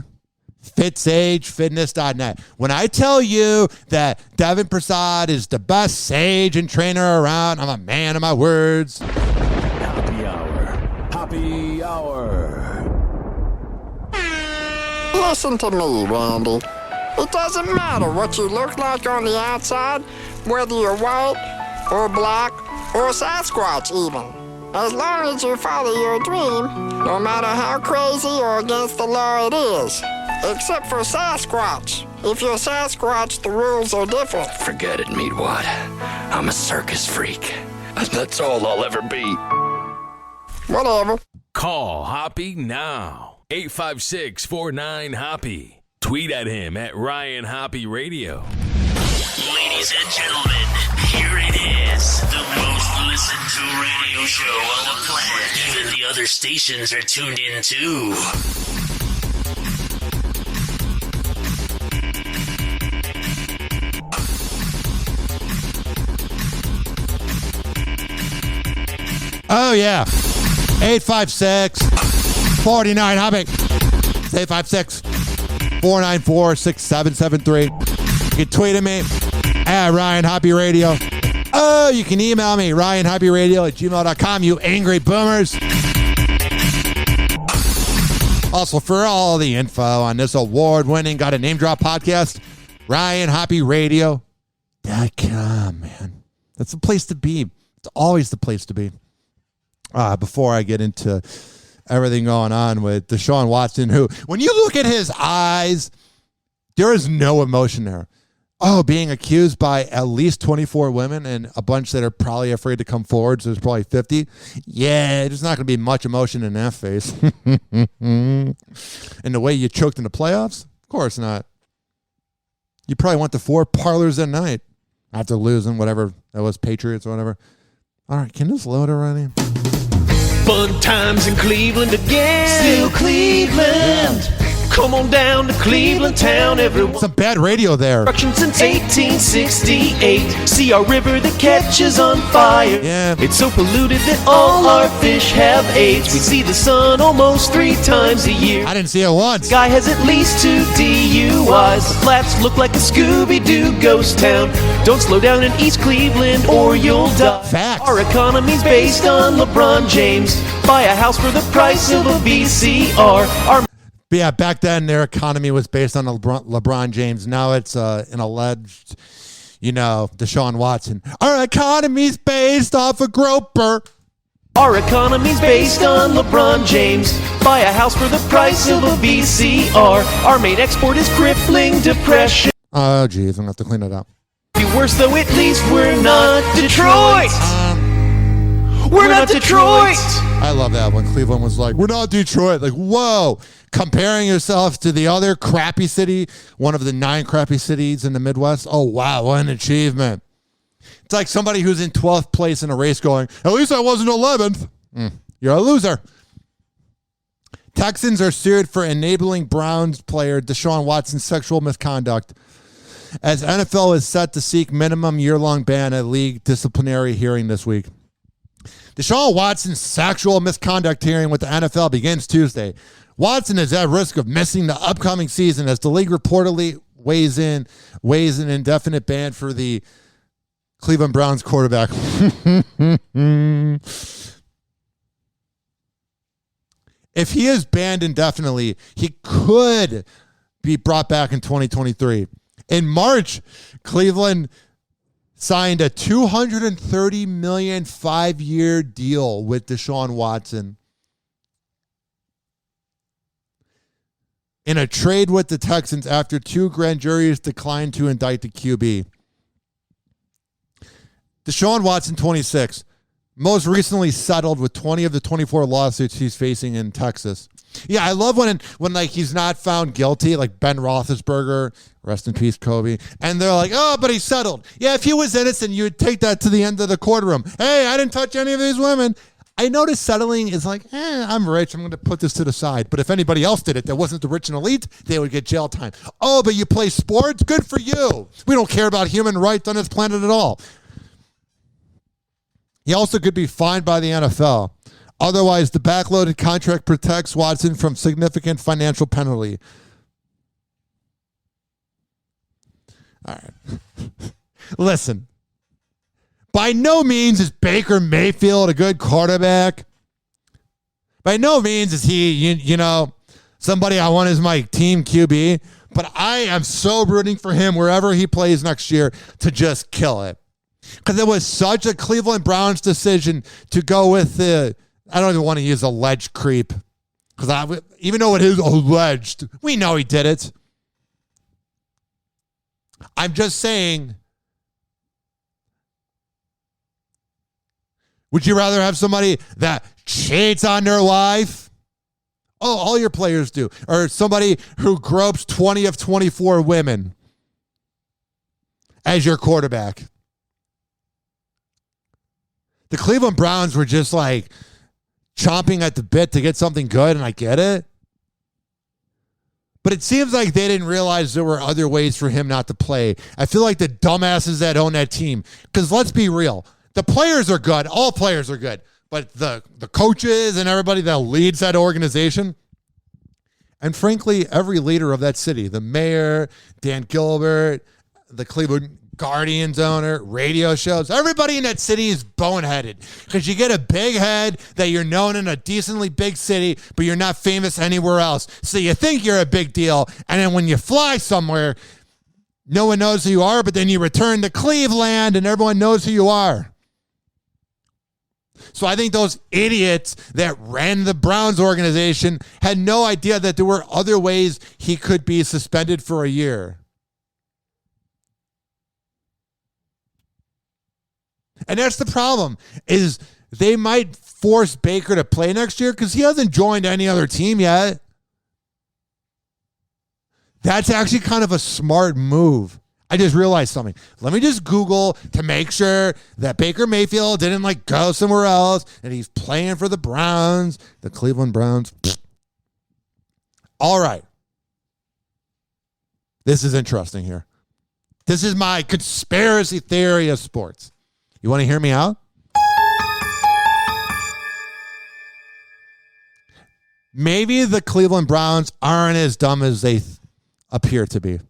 FitSageFitness.net. When I tell you that Devin Prasad is the best sage and trainer around, I'm a man of my words. Happy Hour. Happy Hour. Listen to me, Randy. It doesn't matter what you look like on the outside, whether you're white or black or Sasquatch even. As long as you follow your dream, no matter how crazy or against the law it is. Except for Sasquatch. If you're Sasquatch, the rules are different. Forget it, Meatwad. I'm a circus freak. That's all I'll ever be. Whatever. Call Hoppe now. 856-49-HOPPE. Tweet at him at Ryan Hoppe Radio. Ladies and gentlemen, here it is. The most listened to radio show on the planet. Even the other stations are tuned in too. Oh, yeah. 856-49-HOPPE. 856-494-6773. You can tweet at me at Ryan Hoppe Radio. Oh, you can email me, RyanHoppeRadio@gmail.com, you angry boomers. Also, for all the info on this award-winning, got a name drop podcast, RyanHoppeRadio.com, man. That's the place to be. It's always the place to be. Before I get into everything going on with Deshaun Watson, who, when you look at his eyes, there is no emotion there. Oh, being accused by at least 24 women and a bunch that are probably afraid to come forward, so there's probably 50. Yeah, there's not going to be much emotion in that face. And the way you choked in the playoffs? Of course not. You probably went to 4 parlors a night after losing whatever that was, Patriots or whatever. All right, can this load already? Fun times in Cleveland again. Still Cleveland. Come on down to Cleveland town, everyone. Some bad radio there. Since 1868. See our river that catches on fire. Yeah. It's so polluted that all our fish have AIDS. We see the sun almost 3 times a year. I didn't see it once. Guy has at least 2 DUIs. The flats look like a Scooby-Doo ghost town. Don't slow down in East Cleveland or you'll die. Facts. Our economy's based on LeBron James. Buy a house for the price of a VCR. But yeah, back then their economy was based on LeBron James. Now it's an alleged, Deshaun Watson. Our economy's based off a groper. Our economy's based on LeBron James. Buy a house for the price of a VCR. Our main export is crippling depression. Oh, geez, I'm going to have to clean it up. Be worse, though, at least we're not Detroit. We're not Detroit. I love that when Cleveland was like, we're not Detroit. Like, whoa. Comparing yourself to the other crappy city, one of the 9 crappy cities in the Midwest. Oh, wow, what an achievement. It's like somebody who's in 12th place in a race going, at least I wasn't 11th. You're a loser. Texans are sued for enabling Browns player Deshaun Watson's sexual misconduct, as NFL is set to seek minimum year-long ban at league disciplinary hearing this week. Deshaun Watson's sexual misconduct hearing with the NFL begins Tuesday. Watson is at risk of missing the upcoming season as the league reportedly weighs an indefinite ban for the Cleveland Browns quarterback. If he is banned indefinitely, he could be brought back in 2023. In March, Cleveland signed a $230 million 5-year deal with Deshaun Watson in a trade with the Texans after 2 grand juries declined to indict the QB. Deshaun Watson, 26, most recently settled with 20 of the 24 lawsuits he's facing in Texas. Yeah, I love when like he's not found guilty, like Ben Roethlisberger, rest in peace, Kobe, and they're like, oh, but he settled. Yeah, if he was innocent, you would take that to the end of the courtroom. Hey, I didn't touch any of these women. I notice settling is like, I'm rich, I'm going to put this to the side. But if anybody else did it that wasn't the rich and elite, they would get jail time. Oh, but you play sports? Good for you. We don't care about human rights on this planet at all. He also could be fined by the NFL. Otherwise, the backloaded contract protects Watson from significant financial penalty. All right. Listen. By no means is Baker Mayfield a good quarterback. By no means is he, somebody I want as my team QB. But I am so rooting for him wherever he plays next year to just kill it. Because it was such a Cleveland Browns decision to go with I don't even want to use alleged creep. Because even though it is alleged, we know he did it. I'm just saying, would you rather have somebody that cheats on their wife? Oh, all your players do. Or somebody who gropes 20 of 24 women as your quarterback. The Cleveland Browns were just like chomping at the bit to get something good, and I get it. But it seems like they didn't realize there were other ways for him not to play. I feel like the dumbasses that own that team, because let's be real, the players are good. All players are good. But the coaches and everybody that leads that organization, and frankly, every leader of that city, the mayor, Dan Gilbert, the Cleveland Guardians owner, radio shows, everybody in that city is boneheaded because you get a big head that you're known in a decently big city, but you're not famous anywhere else. So you think you're a big deal. And then when you fly somewhere, no one knows who you are, but then you return to Cleveland and everyone knows who you are. So I think those idiots that ran the Browns organization had no idea that there were other ways he could be suspended for a year. And that's the problem, is they might force Baker to play next year because he hasn't joined any other team yet. That's actually kind of a smart move. I just realized something. Let me just Google to make sure that Baker Mayfield didn't go somewhere else and he's playing for the Browns, the Cleveland Browns. All right. This is interesting here. This is my conspiracy theory of sports. You want to hear me out? Maybe the Cleveland Browns aren't as dumb as they appear to be.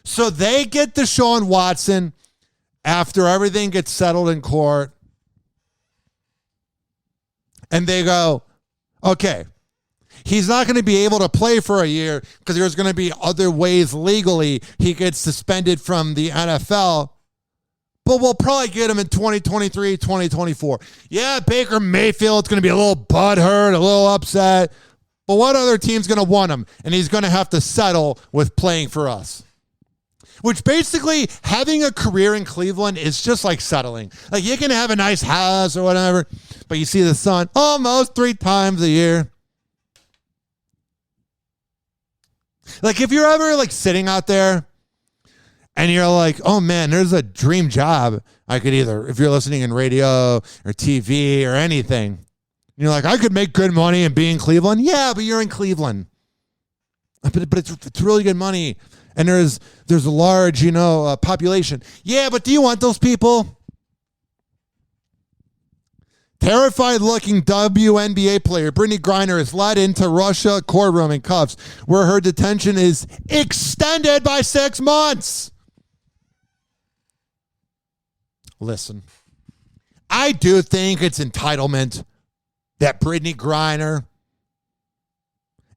So they get Deshaun Watson after everything gets settled in court. And they go, okay, He's not going to be able to play for a year because there's going to be other ways legally he gets suspended from the NFL. But we'll probably get him in 2023, 2024. Yeah, Baker Mayfield's going to be a little butthurt, a little upset. But what other team's going to want him? And he's going to have to settle with playing for us. Which basically, having a career in Cleveland is just like settling. Like, you can have a nice house or whatever, but you see the sun almost 3 times a year. Like, if you're ever, like, sitting out there and you're like, oh, man, there's a dream job. I could either, if you're listening in radio or TV or anything, you're like, I could make good money and be in Cleveland. Yeah, but you're in Cleveland. But it's really good money. And there's a large, population. Yeah, but do you want those people? Terrified-looking WNBA player Brittany Griner is led into Russia courtroom in cuffs, where her detention is extended by 6 months. Listen, I do think it's entitlement that Brittany Griner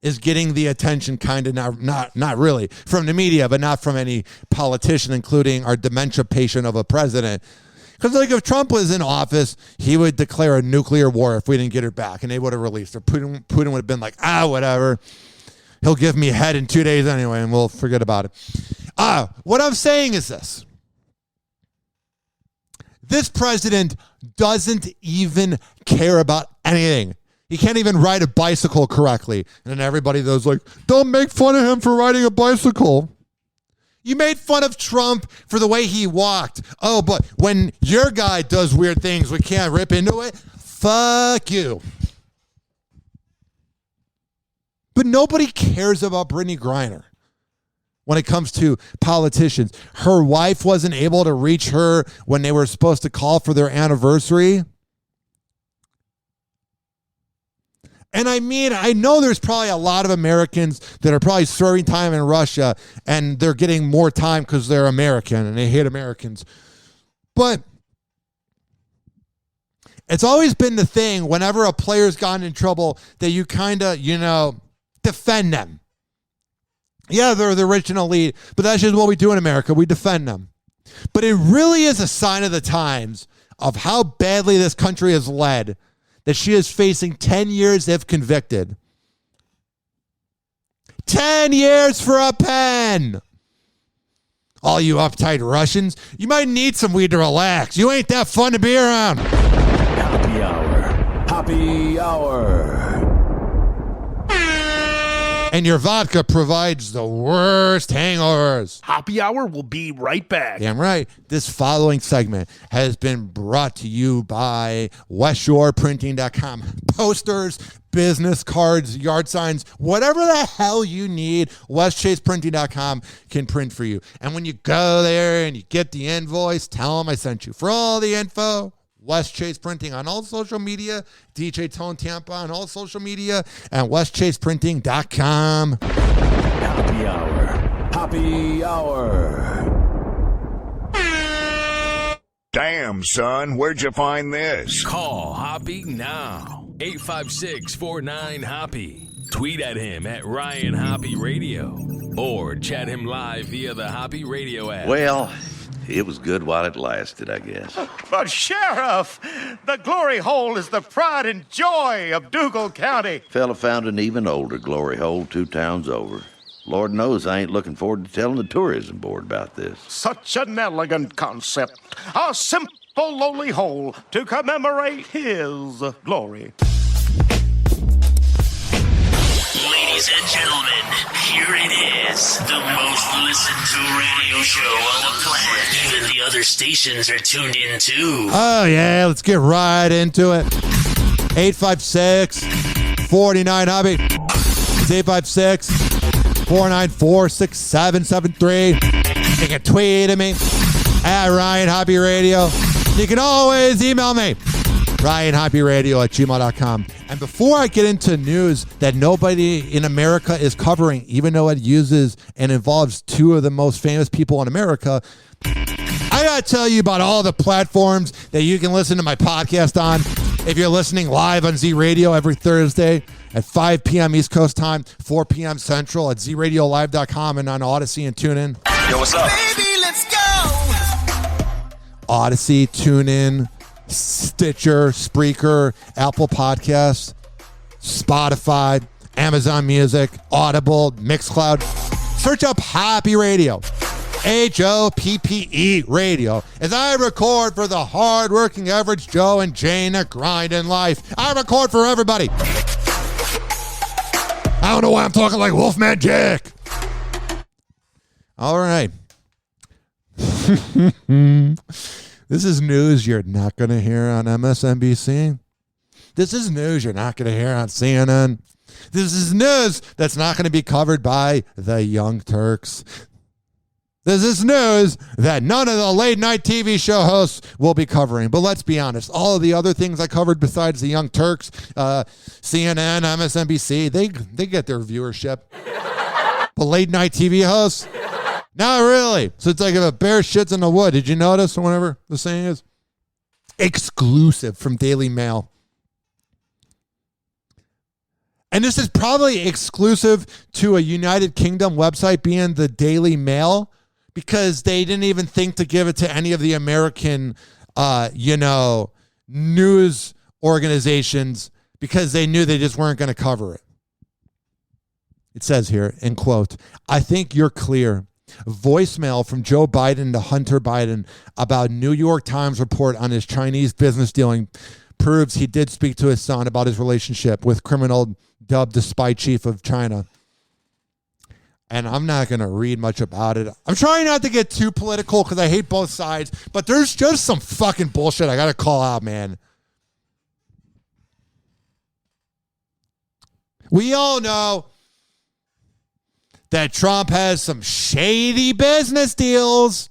is getting the attention, kind of, not really, from the media, but not from any politician, including our dementia patient of a president. Because, like, if Trump was in office, he would declare a nuclear war if we didn't get her back, and they would have released her. Putin would have been like, whatever. He'll give me a head in 2 days anyway, and we'll forget about it. What I'm saying is this. This president doesn't even care about anything. He can't even ride a bicycle correctly. And then everybody goes like, don't make fun of him for riding a bicycle. You made fun of Trump for the way he walked. Oh, but when your guy does weird things, we can't rip into it? Fuck you. But nobody cares about Brittany Griner when it comes to politicians. Her wife wasn't able to reach her when they were supposed to call for their anniversary. And I mean, I know there's probably a lot of Americans that are probably serving time in Russia and they're getting more time because they're American and they hate Americans. But it's always been the thing whenever a player's gotten in trouble that you kind of, defend them. Yeah, they're the rich and elite, but that's just what we do in America. We defend them. But it really is a sign of the times of how badly this country is led that she is facing 10 years if convicted. 10 years for a pen. All you uptight Russians, you might need some weed to relax. You ain't that fun to be around. Happy Hour. Happy Hour. And your vodka provides the worst hangovers. Hoppe Hour will be right back. Damn right. This following segment has been brought to you by WestShorePrinting.com. Posters, business cards, yard signs, whatever the hell you need, WestChasePrinting.com can print for you. And when you go there and you get the invoice, tell them I sent you. For all the info, West Chase Printing on all social media, DJ Tone Tampa on all social media, and WestChasePrinting.com. Happy Hour. Happy Hour. Damn, son, where'd you find this? Call Hoppe now. 856-49-HOPPE. Tweet at him at Ryan Hoppe Radio. Or chat him live via the Hoppe Radio app. Well, it was good while it lasted, I guess. But Sheriff, the glory hole is the pride and joy of Dougal County. Fella found an even older glory hole 2 towns over. Lord knows I ain't looking forward to telling the tourism board about this. Such an elegant concept. A simple, lowly hole to commemorate his glory. Ladies and gentlemen, here it is. The most listened to radio show on the planet. Even the other stations are tuned in too. Oh, yeah. Let's get right into it. 856-49-HOPPE. It's 856-494-6773. You can tweet at me at Ryan Hoppe Radio. You can always email me, RyanHoppeRadio@gmail.com. And before I get into news that nobody in America is covering, even though it uses and involves 2 of the most famous people in America, I got to tell you about all the platforms that you can listen to my podcast on. If you're listening live on Z Radio every Thursday at 5 p.m. East Coast time, 4 p.m. Central at zradiolive.com and on Odyssey and TuneIn. Yo, what's up? Baby, let's go. Odyssey, TuneIn, Stitcher, Spreaker, Apple Podcasts, Spotify, Amazon Music, Audible, Mixcloud. Search up Hoppe Radio. HOPPE Radio. As I record for the hard-working average Joe and Jane that grind in life. I record for everybody. I don't know why I'm talking like Wolfman Jack. All right. This is news you're not going to hear on MSNBC. This is news you're not going to hear on CNN. This is news that's not going to be covered by the Young Turks. This is news that none of the late night TV show hosts will be covering. But let's be honest, all of the other things I covered besides the Young Turks, CNN, MSNBC, they get their viewership. But late night TV hosts, not really. So it's like if a bear shits in the wood. Did you notice, or whatever the saying is? Exclusive from Daily Mail. And this is probably exclusive to a United Kingdom website, being the Daily Mail, because they didn't even think to give it to any of the American, news organizations, because they knew they just weren't going to cover it. It says here, in quote, "I think you're clear. Voicemail from Joe Biden to Hunter Biden about New York Times report on his Chinese business dealing proves he did speak to his son about his relationship with criminal dubbed the spy chief of China." And I'm not going to read much about it. I'm trying not to get too political because I hate both sides, but there's just some fucking bullshit I got to call out, man. We all know that Trump has some shady business deals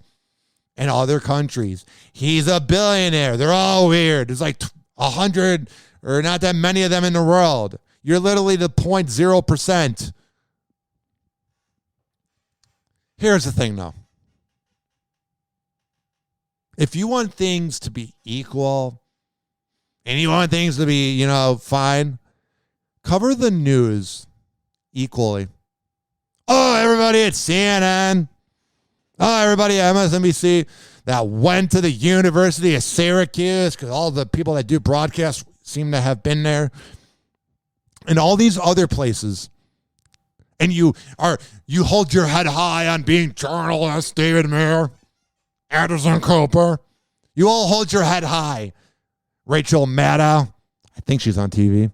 in other countries. He's a billionaire. They're all weird. There's like 100 or not that many of them in the world. You're literally the 0.0%. Here's the thing, though. If you want things to be equal and you want things to be, fine, cover the news equally. Oh, everybody at CNN. Oh, everybody at MSNBC that went to the University of Syracuse, because all the people that do broadcasts seem to have been there. And all these other places. And you hold your head high on being journalists, David Mayer, Anderson Cooper. You all hold your head high. Rachel Maddow. I think she's on TV.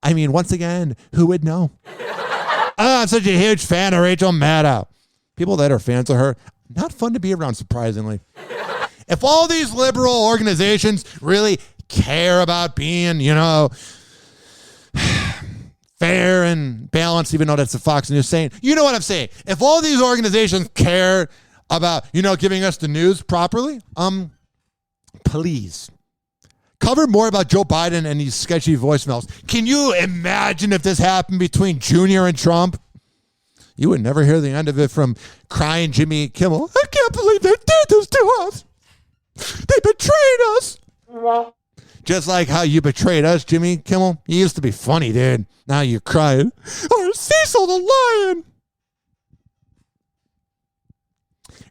I mean, once again, who would know? I'm such a huge fan of Rachel Maddow. People that are fans of her, not fun to be around, surprisingly. If all these liberal organizations really care about being, fair and balanced, even though that's the Fox News saying, you know what I'm saying? If all these organizations care about, giving us the news properly, please cover more about Joe Biden and these sketchy voicemails. Can you imagine if this happened between Junior and Trump? You would never hear the end of it from crying Jimmy Kimmel. I can't believe they did this to us. They betrayed us. Just like how you betrayed us, Jimmy Kimmel. You used to be funny, dude. Now you're crying. Or Cecil the Lion.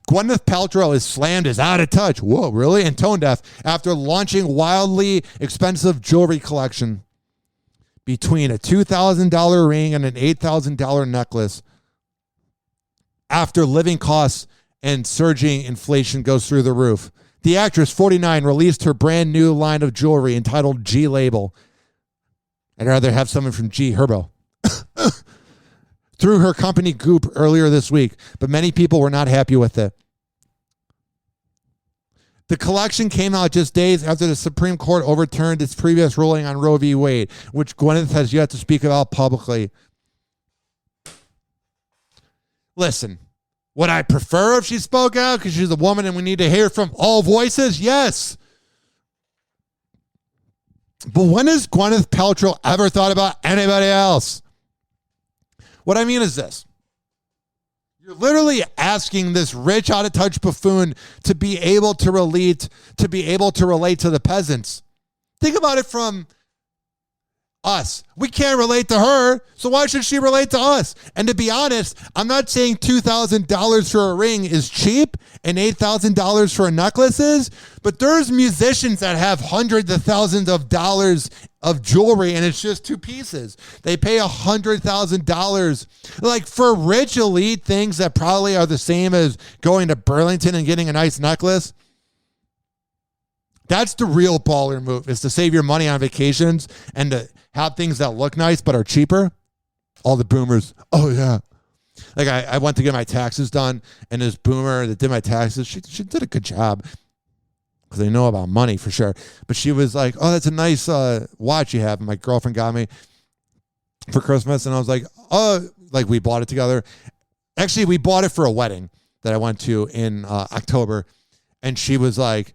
Gwyneth Paltrow is slammed as out of touch. Whoa, really? And tone deaf after launching wildly expensive jewelry collection. Between a $2,000 ring and an $8,000 necklace. After living costs and surging inflation goes through the roof. The actress, 49, released her brand new line of jewelry entitled G Label. I'd rather have someone from G Herbo. Through her company Goop earlier this week, but many people were not happy with it. The collection came out just days after the Supreme Court overturned its previous ruling on Roe v. Wade, which Gwyneth has yet to speak about publicly. Listen. Would I prefer if she spoke out because she's a woman and we need to hear from all voices? Yes. But when has Gwyneth Paltrow ever thought about anybody else? What I mean is this. You're literally asking this rich, out-of-touch buffoon to be able to relate to the peasants. Think about it from us. We can't relate to her, so why should she relate to us? And to be honest, I'm not saying $2,000 for a ring is cheap and $8,000 for a necklace is, but there's musicians that have hundreds of thousands of dollars of jewelry and it's just two pieces. They pay $100,000 like for rich elite things that probably are the same as going to Burlington and getting a nice necklace. That's the real baller move, is to save your money on vacations and to have things that look nice but are cheaper. All the boomers, oh yeah. Like I went to get my taxes done, and this boomer that did my taxes, she did a good job because they know about money for sure. But she was like, oh, that's a nice watch you have. And my girlfriend got me for Christmas, and I was like, oh, like we bought it together. Actually, we bought it for a wedding that I went to in October, and she was like,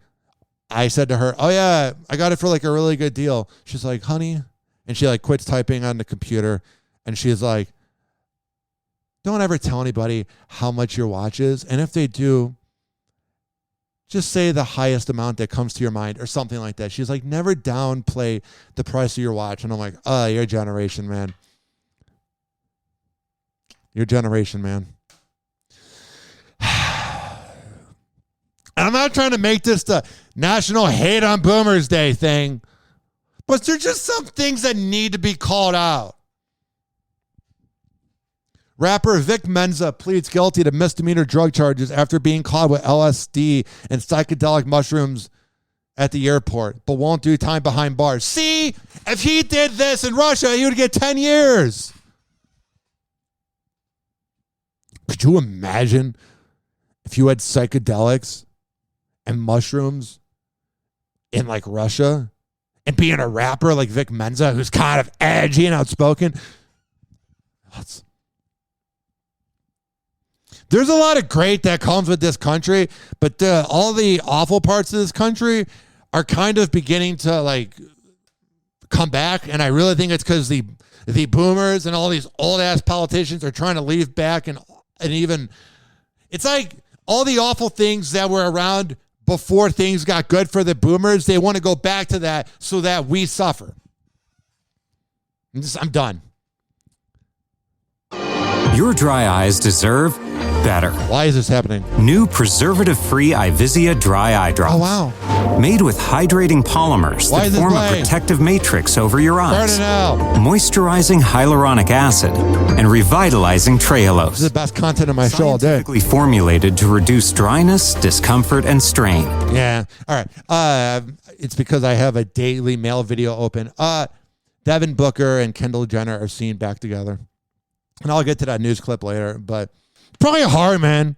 I said to her, oh yeah, I got it for like a really good deal. She's like, honey, and she like quits typing on the computer, and she's like, don't ever tell anybody how much your watch is, and if they do, just say the highest amount that comes to your mind or something like that. She's like, never downplay the price of your watch. And I'm like, oh, your generation, man. Your generation, man. And I'm not trying to make this the National Hate on Boomers Day thing, but there's just some things that need to be called out. Rapper Vic Mensa pleads guilty to misdemeanor drug charges after being caught with LSD and psychedelic mushrooms at the airport, but won't do time behind bars. See, if he did this in Russia, he would get 10 years. Could you imagine if you had psychedelics and mushrooms in like Russia and being a rapper like Vic Mensa, who's kind of edgy and outspoken? There's a lot of great that comes with this country, but all the awful parts of this country are kind of beginning to like come back. And I really think it's because the boomers and all these old ass politicians are trying to leave back and even, it's like all the awful things that were around before things got good for the boomers. They want to go back to that so that we suffer. I'm done. Your dry eyes deserve better. Why is this happening? New preservative-free Ivisia dry eye drops. Oh, wow. Made with hydrating polymers that form a protective matrix over your eyes. Burn it out. Moisturizing hyaluronic acid and revitalizing trehalose. This is the best content of my show all day. Scientifically formulated to reduce dryness, discomfort, and strain. Yeah. All right. It's because I have a daily mail video open. Devin Booker and Kendall Jenner are seen back together. And I'll get to that news clip later, but probably hard, man.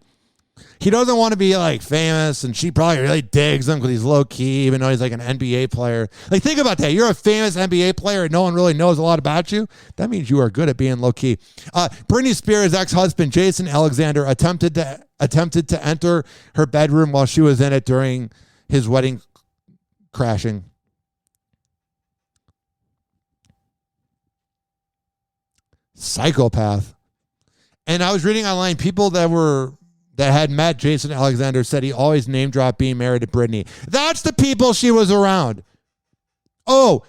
He doesn't want to be like famous, and she probably really digs him because he's low key, even though he's like an NBA player. Like, think about that. You're a famous NBA player and no one really knows a lot about you. That means you are good at being low key. Britney Spears' ex-husband Jason Alexander attempted to enter her bedroom while she was in it during his wedding crashing. Psychopath. And I was reading online, people that had met Jason Alexander said he always name dropped being married to Britney. That's the people she was around. Oh,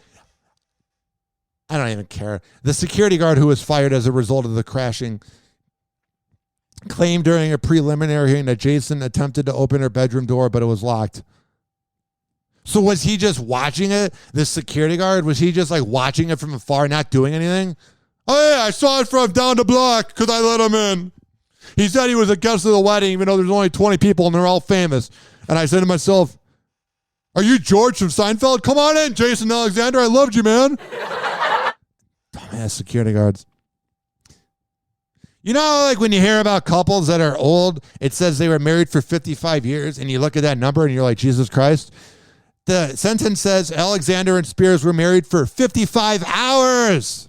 I don't even care. The security guard who was fired as a result of the crashing claimed during a preliminary hearing that Jason attempted to open her bedroom door, but it was locked. So was he just watching it? The security guard, was he just like watching it from afar, not doing anything? Oh, yeah, I saw it from down the block because I let him in. He said he was a guest of the wedding, even though there's only 20 people and they're all famous. And I said to myself, are you George from Seinfeld? Come on in, Jason Alexander. I loved you, man. Dumbass security guards. You know, like when you hear about couples that are old, it says they were married for 55 years, and you look at that number and you're like, Jesus Christ. The sentence says Alexander and Spears were married for 55 hours.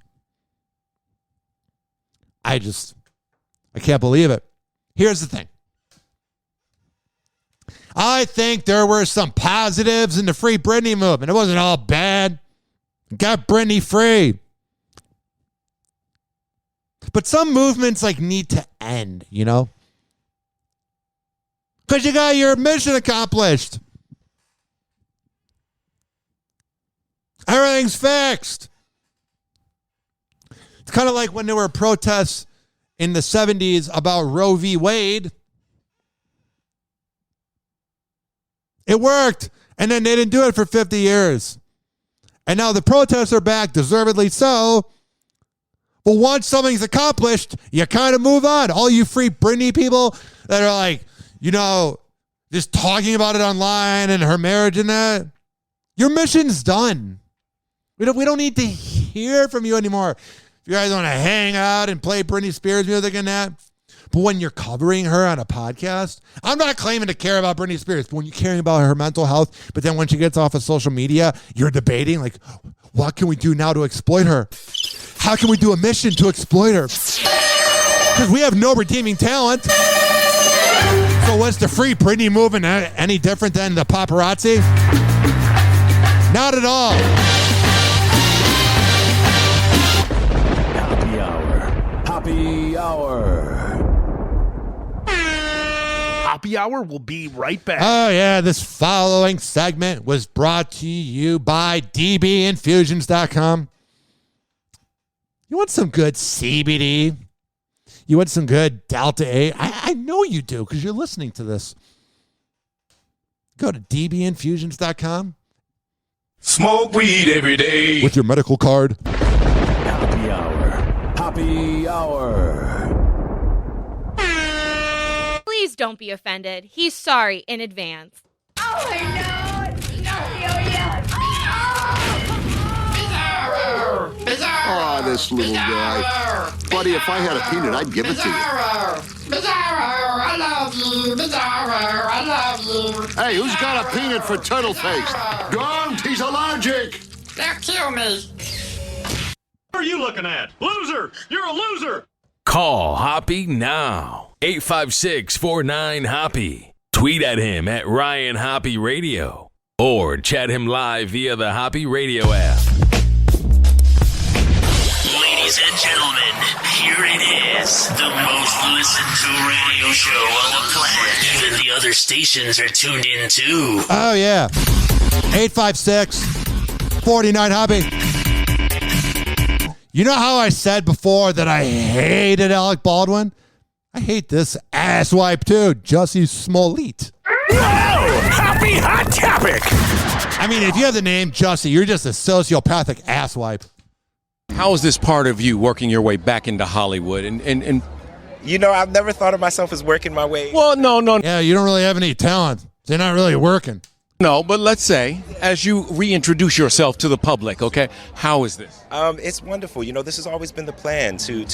I can't believe it. Here's the thing. I think there were some positives in the Free Britney movement. It wasn't all bad. Got Britney free. But some movements like need to end, you know? Because you got your mission accomplished. Everything's fixed. It's kind of like when there were protests in the 70s about Roe v. Wade. It worked. And then they didn't do it for 50 years. And now the protests are back, deservedly so. But once something's accomplished, you kind of move on. All you Free Britney people that are like, you know, just talking about it online and her marriage and that, your mission's done. We don't need to hear from you anymore. If you guys want to hang out and play Britney Spears music and that. But when you're covering her on a podcast, I'm not claiming to care about Britney Spears, but when you're caring about her mental health, but then when she gets off of social media, you're debating, like, what can we do now to exploit her? How can we do a mission to exploit her? Because we have no redeeming talent. So was the Free Britney movement any different than the paparazzi? Not at all. Happy Hour. Happy Hour. Hoppe Hour will be right back. Oh, yeah. This following segment was brought to you by dbinfusions.com. You want some good CBD? You want some good Delta 8? I know you do because you're listening to this. Go to dbinfusions.com. Smoke weed every day. With your medical card. Happy Hour. Happy Hour. Please don't be offended. He's sorry in advance. Oh, no. Oh, this little guy. Buddy, if I had a peanut, I'd give it to you. Bizarro, I love you. Bizarro, I love you. Hey, who's got a peanut for turtle face? Don't, he's allergic. They'll kill me. What are you looking at? Loser! You're a loser! Call Hoppe now. 856-49-HOPPE. Tweet at him at Ryan Hoppe Radio. Or chat him live via the Hoppe Radio app. Ladies and gentlemen, here it is. The most listened to radio show on the planet. Even the other stations are tuned in too. Oh, yeah. 856-49-HOPPE. You know how I said before that I hated Alec Baldwin? I hate this asswipe too, Jussie Smollett. Whoa! Happy hot topic! I mean, if you have the name Jussie, you're just a sociopathic asswipe. How is this part of you working your way back into Hollywood? And you know, I've never thought of myself as working my way. Well, no. Yeah, you don't really have any talent. So you're not really working. No, but let's say, as you reintroduce yourself to the public, okay, how is this? It's wonderful. You know, this has always been the plan to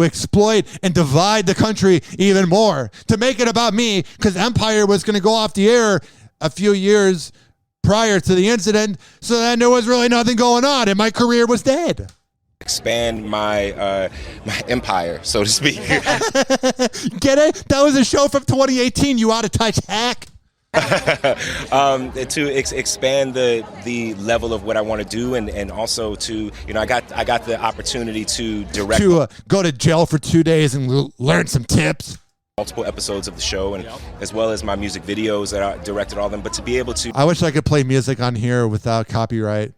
exploit and divide the country even more, to make it about me, because Empire was going to go off the air a few years prior to the incident, so then there was really nothing going on, and my career was dead. Expand my my empire, so to speak. Get it? That was a show from 2018, you out of touch hack. To expand the level of what I want to do, and also to, you know, I got the opportunity to direct, go to jail for 2 days and learn some tips. Multiple episodes of the show, and as well as my music videos that I directed all of them. But to be able to, I wish I could play music on here without copyright.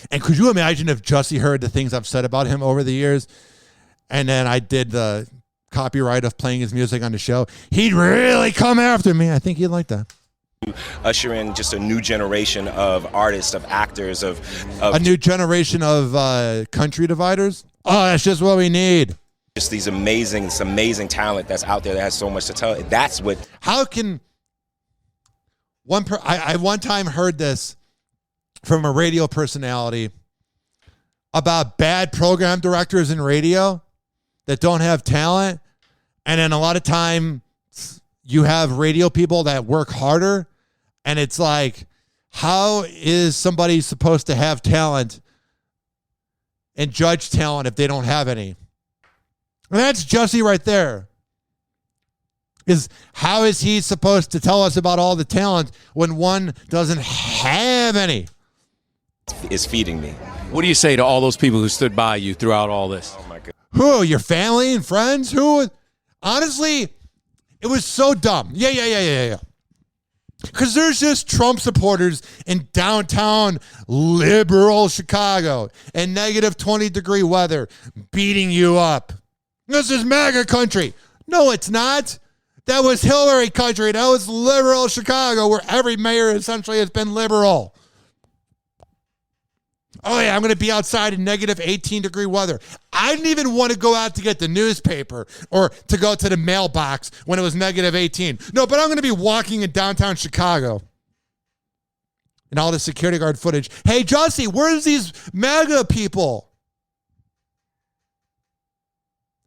And could you imagine if Jussie heard the things I've said about him over the years, and then I did the copyright of playing his music on the show? He'd really come after me. I think he'd like that. Usher in just a new generation of artists, of actors, of a new generation of country dividers. Oh, that's just what we need. Just this amazing talent that's out there that has so much to tell. That's what. How can I one time heard this from a radio personality about bad program directors in radio that don't have talent, and then a lot of time you have radio people that work harder, and it's like, how is somebody supposed to have talent and judge talent if they don't have any? And that's Jussie right there. How is he supposed to tell us about all the talent when one doesn't have any? Is feeding me. What do you say to all those people who stood by you throughout all this? Oh my God. Who? Your family and friends? Who? Honestly, it was so dumb. Yeah. Because there's just Trump supporters in downtown liberal Chicago and negative 20-degree weather beating you up. This is MAGA country. No, it's not. That was Hillary country. That was liberal Chicago, where every mayor essentially has been liberal. Oh, yeah, I'm going to be outside in negative 18-degree weather. I didn't even want to go out to get the newspaper or to go to the mailbox when it was negative 18. No, but I'm going to be walking in downtown Chicago. And all the security guard footage. Hey, Jussie, where's these MAGA people?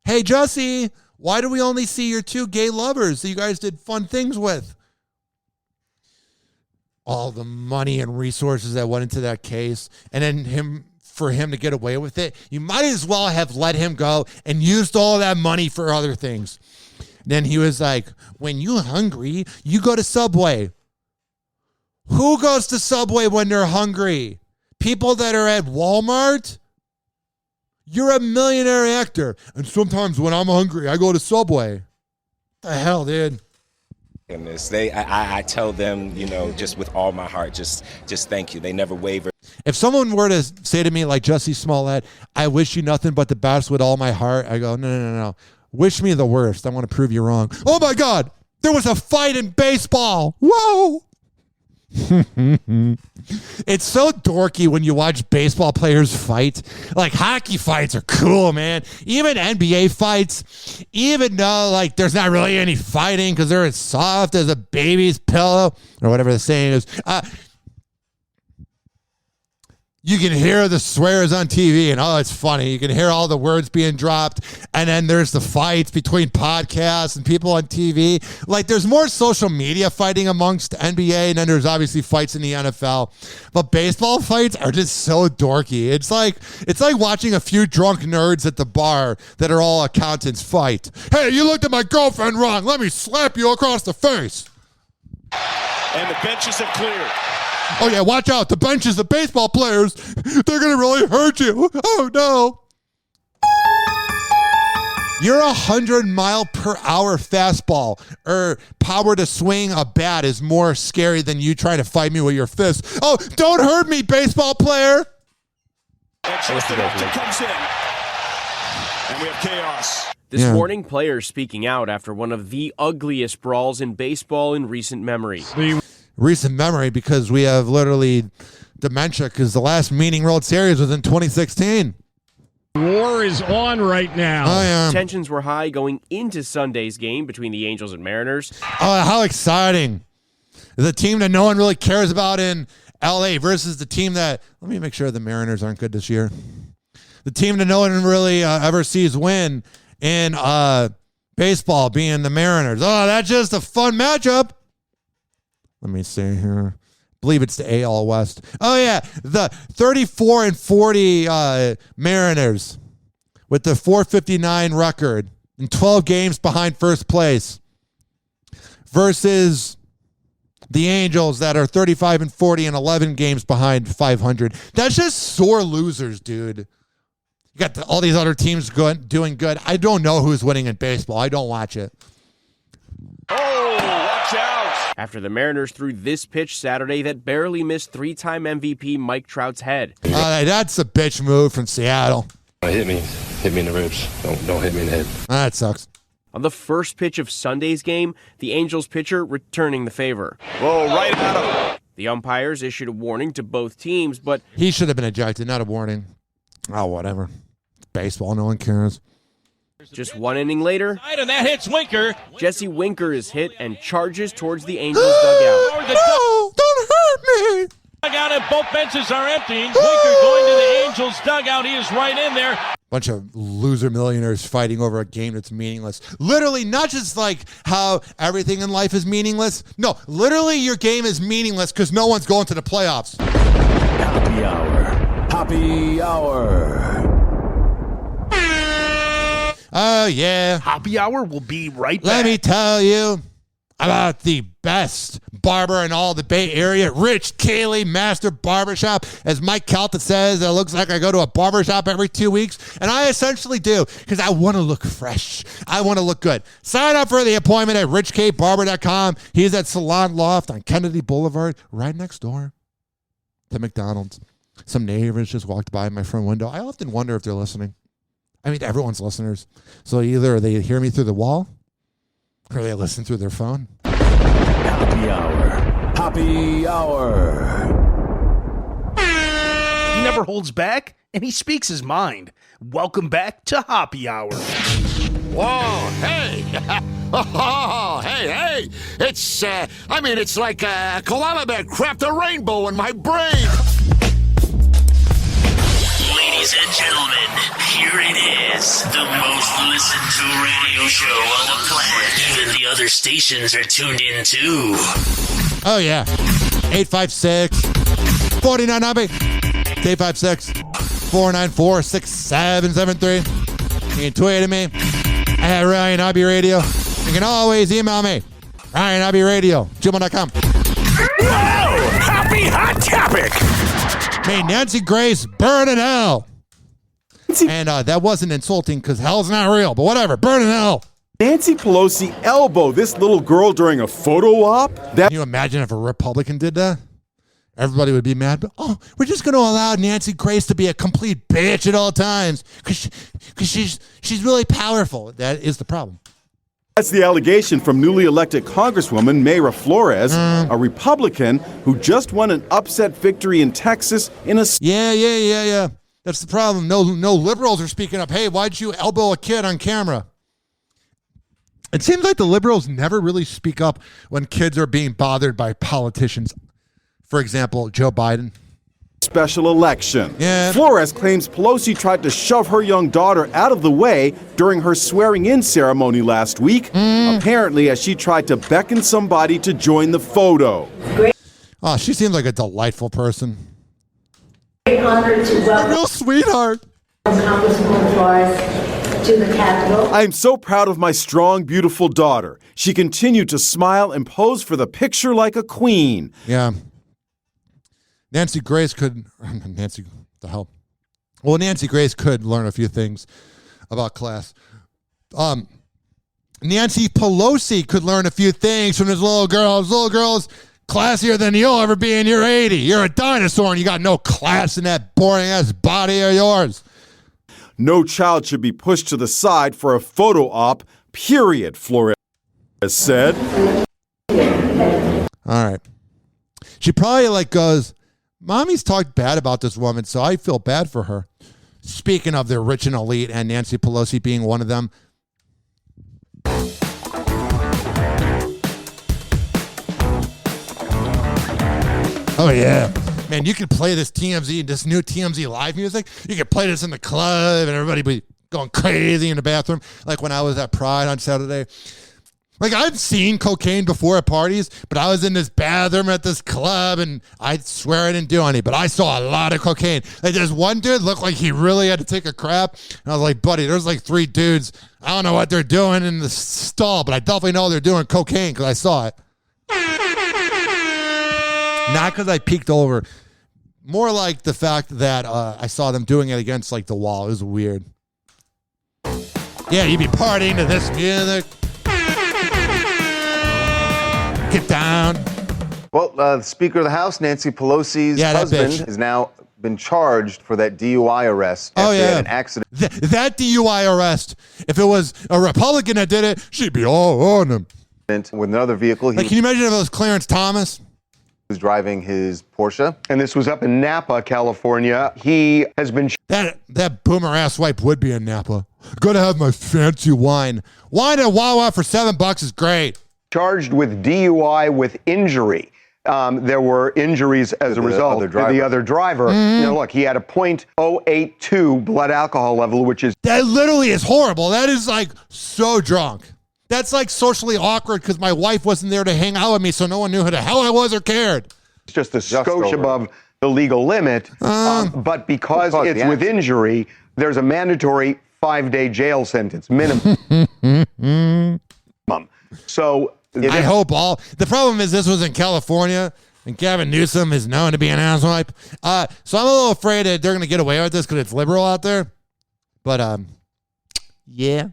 Hey, Jussie, why do we only see your 2 gay lovers that you guys did fun things with? All the money and resources that went into that case, and then for him to get away with it, you might as well have let him go and used all that money for other things. Then he was like, when you're hungry, you go to Subway. Who goes to Subway when they're hungry? People that are at Walmart? You're a millionaire actor, and sometimes when I'm hungry, I go to Subway. What the hell, dude? I tell them, just with all my heart, just thank you. They never waver. If someone were to say to me like Jussie Smollett, I wish you nothing but the best with all my heart, I go, no. Wish me the worst. I want to prove you wrong. Oh my God, there was a fight in baseball. Whoa. It's so dorky when you watch baseball players fight. Like hockey fights are cool, man. Even NBA fights, even though like there's not really any fighting because they're as soft as a baby's pillow or whatever the saying is. You can hear the swears on TV, and it's funny. You can hear all the words being dropped, and then there's the fights between podcasts and people on TV. Like, there's more social media fighting amongst NBA, and then there's obviously fights in the NFL. But baseball fights are just so dorky. It's like watching a few drunk nerds at the bar that are all accountants fight. Hey, you looked at my girlfriend wrong. Let me slap you across the face. And the benches have cleared. Oh, yeah, watch out. The benches, the baseball players, they're going to really hurt you. Oh, no. Your 100-mile-per-hour fastball or power to swing a bat is more scary than you trying to fight me with your fist. Oh, don't hurt me, baseball player. And Justin Upton comes in. And we have chaos. This morning, players speaking out after one of the ugliest brawls in baseball in recent memory. Recent memory because we have literally dementia because the last Meaning World Series was in 2016. War is on right now. Oh, yeah. Tensions were high going into Sunday's game between the Angels and Mariners. Oh, how exciting. The team that no one really cares about in LA versus the team that, let me make sure the Mariners aren't good this year. The team that no one really ever sees win in baseball being the Mariners. Oh, that's just a fun matchup. Let me see here. I believe it's the AL West. Oh, yeah. The 34-40 Mariners with the .459 record and 12 games behind first place versus the Angels that are 35-40 and 11 games behind 500. That's just sore losers, dude. You got all these other teams doing good. I don't know who's winning in baseball. I don't watch it. Oh, watch out. After the Mariners threw this pitch Saturday that barely missed 3-time MVP Mike Trout's head. That's a bitch move from Seattle. Hit me in the ribs. Don't hit me in the head. That sucks. On the first pitch of Sunday's game, the Angels pitcher returning the favor. Whoa, right at him. The umpires issued a warning to both teams, but he should have been ejected, not a warning. Oh, whatever. It's baseball, no one cares. Just one inning later, and that hits Winker. Jesse Winker is hit and charges towards the Angels dugout. No, don't hurt me. Dugout and both benches are empty. Winker going to the Angels dugout. He is right in there. Bunch of loser millionaires fighting over a game that's meaningless. Literally, not just like how everything in life is meaningless. No, literally your game is meaningless because no one's going to the playoffs. Happy Hour. Happy Hour. Oh, yeah. Happy Hour will be right back. Let me tell you about the best barber in all the Bay Area, Rich Cayley Master Barbershop. As Mike Calta says, it looks like I go to a barbershop every 2 weeks, and I essentially do because I want to look fresh. I want to look good. Sign up for the appointment at richkbarber.com. He's at Salon Loft on Kennedy Boulevard, right next door to McDonald's. Some neighbors just walked by my front window. I often wonder if they're listening. I mean, everyone's listeners. So either they hear me through the wall or they listen through their phone. Happy Hour. Happy Hour. He never holds back, and he speaks his mind. Welcome back to Hoppe Hour. Whoa, hey. Oh, hey. It's, it's like a koala bear cracked a rainbow in my brain. Ladies and gentlemen, here it is, the most listened to radio show on the planet. Even the other stations are tuned in too. Oh, yeah. 856-49 Hoppe. 856-494-6773. You can tweet at me at Ryan Hoppe Radio. You can always email me, Ryan Hoppe Radio, gmail.com. Whoa! Happy hot topic! May Nancy Grace burn in hell. And that wasn't insulting because hell's not real, but whatever, burn in hell. Nancy Pelosi elbow this little girl during a photo op? Can you imagine if a Republican did that? Everybody would be mad, but we're just going to allow Nancy Grace to be a complete bitch at all times because she's really powerful. That is the problem. That's the allegation from newly elected Congresswoman Mayra Flores, a Republican who just won an upset victory in Texas in a... Yeah. That's the problem. No liberals are speaking up. Hey, why'd you elbow a kid on camera? It seems like the liberals never really speak up when kids are being bothered by politicians. For example, Joe Biden. Special election. Yeah. Flores claims Pelosi tried to shove her young daughter out of the way during her swearing-in ceremony last week, apparently as she tried to beckon somebody to join the photo. Oh, she seems like a delightful person. Honored to welcome a real sweetheart. Congresswoman Flores to the Capitol. I am so proud of my strong, beautiful daughter. She continued to smile and pose for the picture like a queen. Yeah. Nancy Grace could learn a few things about class. Nancy Pelosi could learn a few things from this little girl. This little girl's classier than you'll ever be in your 80. You're a dinosaur and you got no class in that boring-ass body of yours. No child should be pushed to the side for a photo op, period, Flores said. All right. She probably goes, Mommy's talked bad about this woman, so I feel bad for her. Speaking of the rich and elite and Nancy Pelosi being one of them. Oh, yeah. Man, you could play this new TMZ live music. You could play this in the club and everybody be going crazy in the bathroom. Like when I was at Pride on Saturday. I've seen cocaine before at parties, but I was in this bathroom at this club, and I swear I didn't do any, but I saw a lot of cocaine. There's one dude looked like he really had to take a crap, and I was like, buddy, there's 3 dudes. I don't know what they're doing in the stall, but I definitely know they're doing cocaine because I saw it. Not because I peeked over. More like the fact that I saw them doing it against the wall. It was weird. Yeah, you'd be partying to this music. Get down. Well, the Speaker of the House, Nancy Pelosi's husband, has now been charged for that DUI arrest after an accident. That DUI arrest, if it was a Republican that did it, she'd be all on him. With another vehicle. Can you imagine if it was Clarence Thomas? He was driving his Porsche. And this was up in Napa, California. He has been... That boomer ass wipe would be in Napa. Gotta have my fancy wine. Wine at Wawa for $7 is great. Charged with DUI with injury. There were injuries as a result to the other driver. Now, look, he had a .082 blood alcohol level, which is... That literally is horrible. That is so drunk. That's socially awkward because my wife wasn't there to hang out with me, so no one knew who the hell I was or cared. It's just a skosh above the legal limit. But because it's with injury, there's a mandatory 5-day jail sentence, minimum. So I hope all. The problem is this was in California, and Gavin Newsom is known to be an asswipe. So I'm a little afraid that they're going to get away with this because it's liberal out there. But, yeah.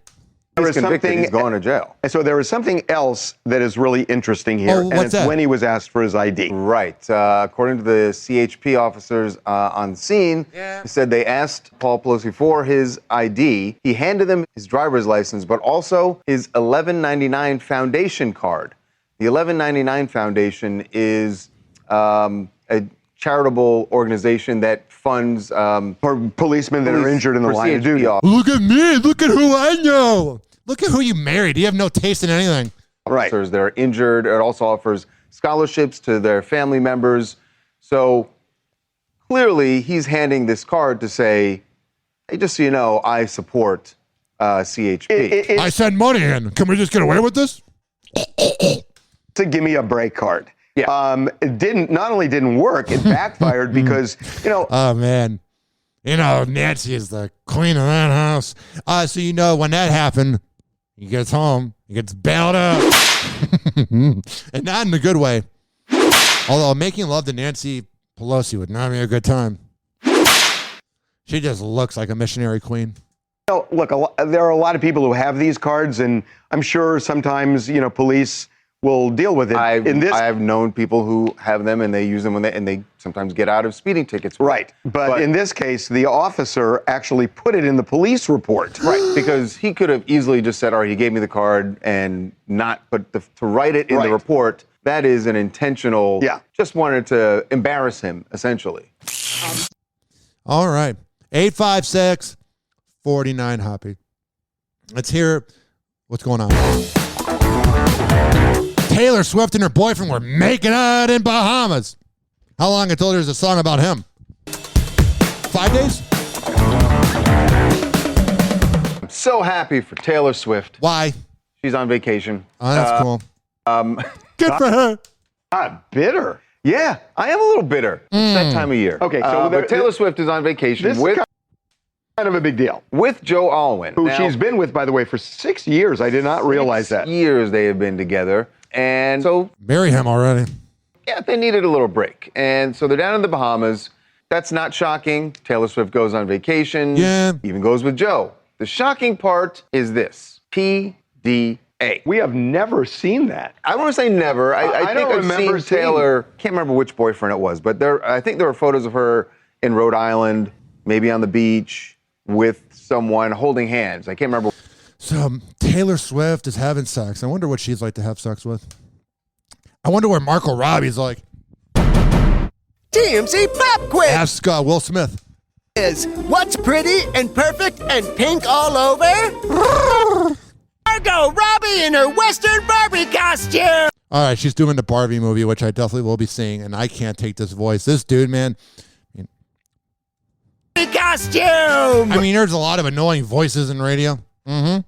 He's convicted. He's going to jail. So there is something else that is really interesting here, and it's when he was asked for his ID. Right. According to the CHP officers on scene, he said they asked Paul Pelosi for his ID. He handed them his driver's license, but also his 1199 Foundation card. The 1199 Foundation is a charitable organization that funds for policemen that are injured in the line of duty. Look at me. Look at who I know. Look at who you married. You have no taste in anything. Right. That are injured. It also offers scholarships to their family members. So clearly he's handing this card to say, hey, just so you know, I support CHP. I send money in. Can we just get away with this? To give me a break card. Yeah. It not only didn't work, it backfired because, Oh, man. Nancy is the queen of that house. So, when that happened, he gets home, he gets bailed out. And not in a good way. Although making love to Nancy Pelosi would not be a good time. She just looks like a missionary queen. Look, there are a lot of people who have these cards, and I'm sure sometimes, police will deal with it. I have known people who have them and they use them and they sometimes get out of speeding tickets. Right. But in this case, the officer actually put it in the police report. Right. Because he could have easily just said, all right, he gave me the card and not, but to write it in the report, that is an intentional, just wanted to embarrass him, essentially. All right. 856-49 Hoppe. Let's hear what's going on. Taylor Swift and her boyfriend were making out in Bahamas. How long until there's a song about him? 5 days? I'm so happy for Taylor Swift. Why? She's on vacation. Oh, that's cool. Good for her. Not bitter. Yeah, I am a little bitter. It's that time of year. Okay, so but Taylor Swift is on vacation with kind of a big deal. With Joe Alwyn. Who she's been with, by the way, for 6 years. I did not realize that. 6 years they have been together. And so... Marry him already. Yeah, they needed a little break. And so they're down in the Bahamas. That's not shocking. Taylor Swift goes on vacation. Yeah. Even goes with Joe. The shocking part is this. PDA. We have never seen that. I don't want to say never. I think I've seen Taylor... Can't remember which boyfriend it was, but I think there were photos of her in Rhode Island, maybe on the beach, with someone holding hands. I can't remember. So Taylor Swift is having sex. I wonder what she's like to have sex with. I wonder where Marco Robbie's like. TMZ Pop Quiz. Ask Will Smith. What's pretty and perfect and pink all over? Margot Robbie in her Western Barbie costume. All right, she's doing the Barbie movie, which I definitely will be seeing, and I can't take this voice. This dude, man. Costume. I mean, there's a lot of annoying voices in radio. Mm-hmm.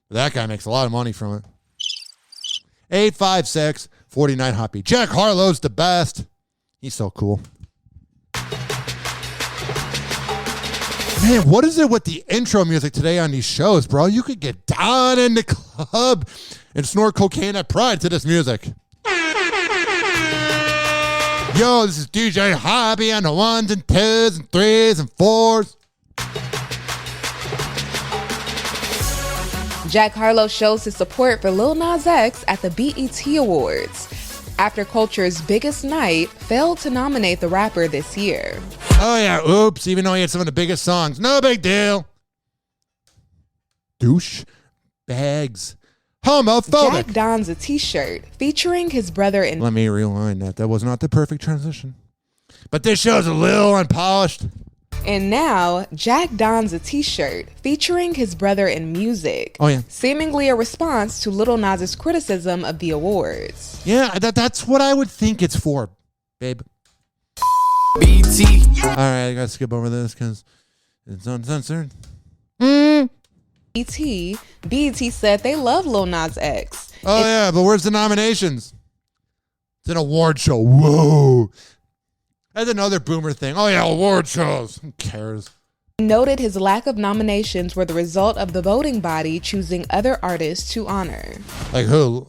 But that guy makes a lot of money from it. 856-49 Hoppe. Jack Harlow's the best. He's so cool. Man, what is it with the intro music today on these shows, bro? You could get down in the club and snort cocaine at Pride to this music. Yo, this is DJ Hoppe on the 1s and 2s and 3s and 4s. Jack Harlow shows his support for Lil Nas X at the BET Awards. After Culture's biggest night, failed to nominate the rapper this year. Oh yeah, oops, even though he had some of the biggest songs. No big deal. Douche bags. Homophobic. Jack dons a t-shirt featuring his brother in... Let me rewind that. That was not the perfect transition. But this show's a little unpolished. And now, Jack dons a t-shirt featuring his brother in music. Oh, yeah. Seemingly a response to Lil Nas's criticism of the awards. Yeah, that's what I would think it's for, babe. BT. All right, I gotta skip over this because it's uncensored. BET said they love Lil Nas X. Oh, yeah, but where's the nominations? It's an award show. Whoa. That's another boomer thing. Oh, yeah, award shows. Who cares? He noted his lack of nominations were the result of the voting body choosing other artists to honor. Like who?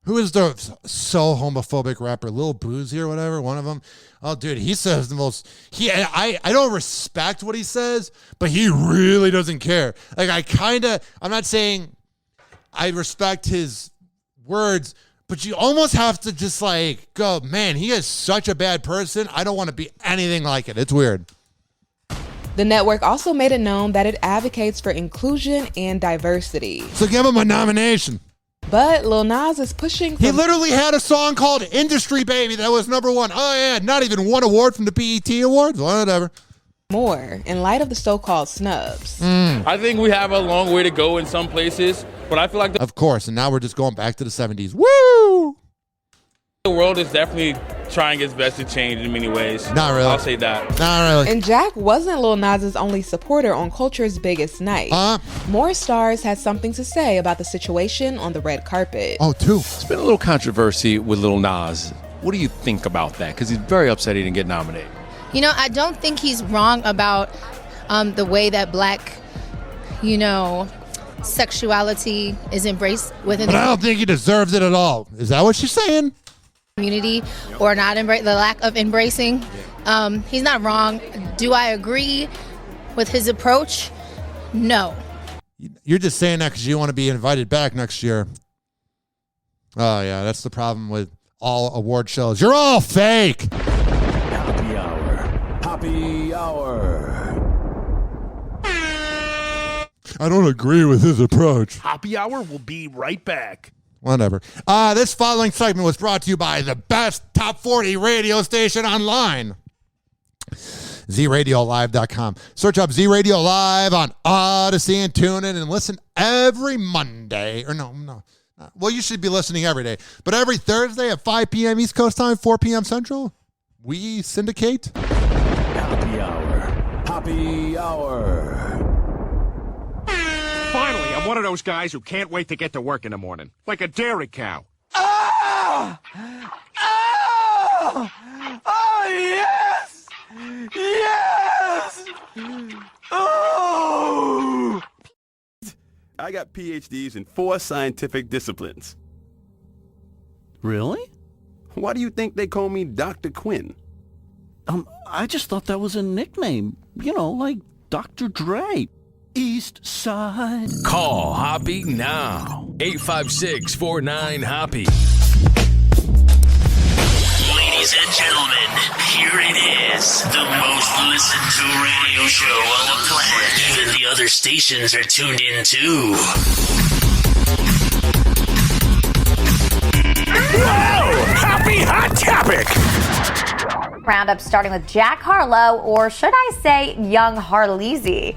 Who is the so homophobic rapper? Lil Boozy or whatever, one of them. Oh, dude, he says the most. I don't respect what he says, but he really doesn't care. Like I'm not saying I respect his words, but you almost have to just like go, man, he is such a bad person. I don't want to be anything like it. It's weird. The network also made it known that it advocates for inclusion and diversity. So give him a nomination. But Lil Nas is pushing for... He literally had a song called Industry Baby that was #1. Oh, yeah, not even one award from the BET Awards. Whatever. More in light of the so-called snubs. I think we have a long way to go in some places, but I feel like of course, and now we're just going back to the 70s. Woo! the world is definitely trying its best to change in many ways. Not really. I'll say that. Not really. And Jack wasn't Lil Nas's only supporter on Culture's biggest night. More stars had something to say about the situation on the red carpet. Oh, too. It's been a little controversy with Lil Nas. What do you think about that? Because he's very upset he didn't get nominated. You know, I don't think he's wrong about the way that black, sexuality is embraced within But I don't think he deserves it at all. Is that what she's saying? Community or not embrace the lack of embracing. He's not wrong. Do I agree with his approach? No. You're just saying that because you want to be invited back next year. Oh, yeah, that's the problem with all award shows. You're all fake. Happy Hour. Happy Hour. I don't agree with his approach. Hoppe Hour will be right back. Whatever. This following segment was brought to you by the best top 40 radio station online. ZRadioLive.com. Search up Z Radio Live on Odyssey and tune in and listen every Monday. Or no. Well, you should be listening every day. But every Thursday at 5 p.m. East Coast time, 4 p.m. Central, we syndicate. Happy Hour. Happy Hour. Finally, I'm one of those guys who can't wait to get to work in the morning. Like a dairy cow. Oh! Oh! Oh, yes! Yes! Oh! I got PhDs in 4 scientific disciplines. Really? Why do you think they call me Dr. Quinn? I just thought that was a nickname. Like Dr. Dre. East Side. Call Hoppe now. 856-49-HOPPE. Ladies and gentlemen, here it is. The most listened to radio show on the planet. Even the other stations are tuned in too. Whoa! Happy Hot Topic! Roundup starting with Jack Harlow, or should I say young Harleezy?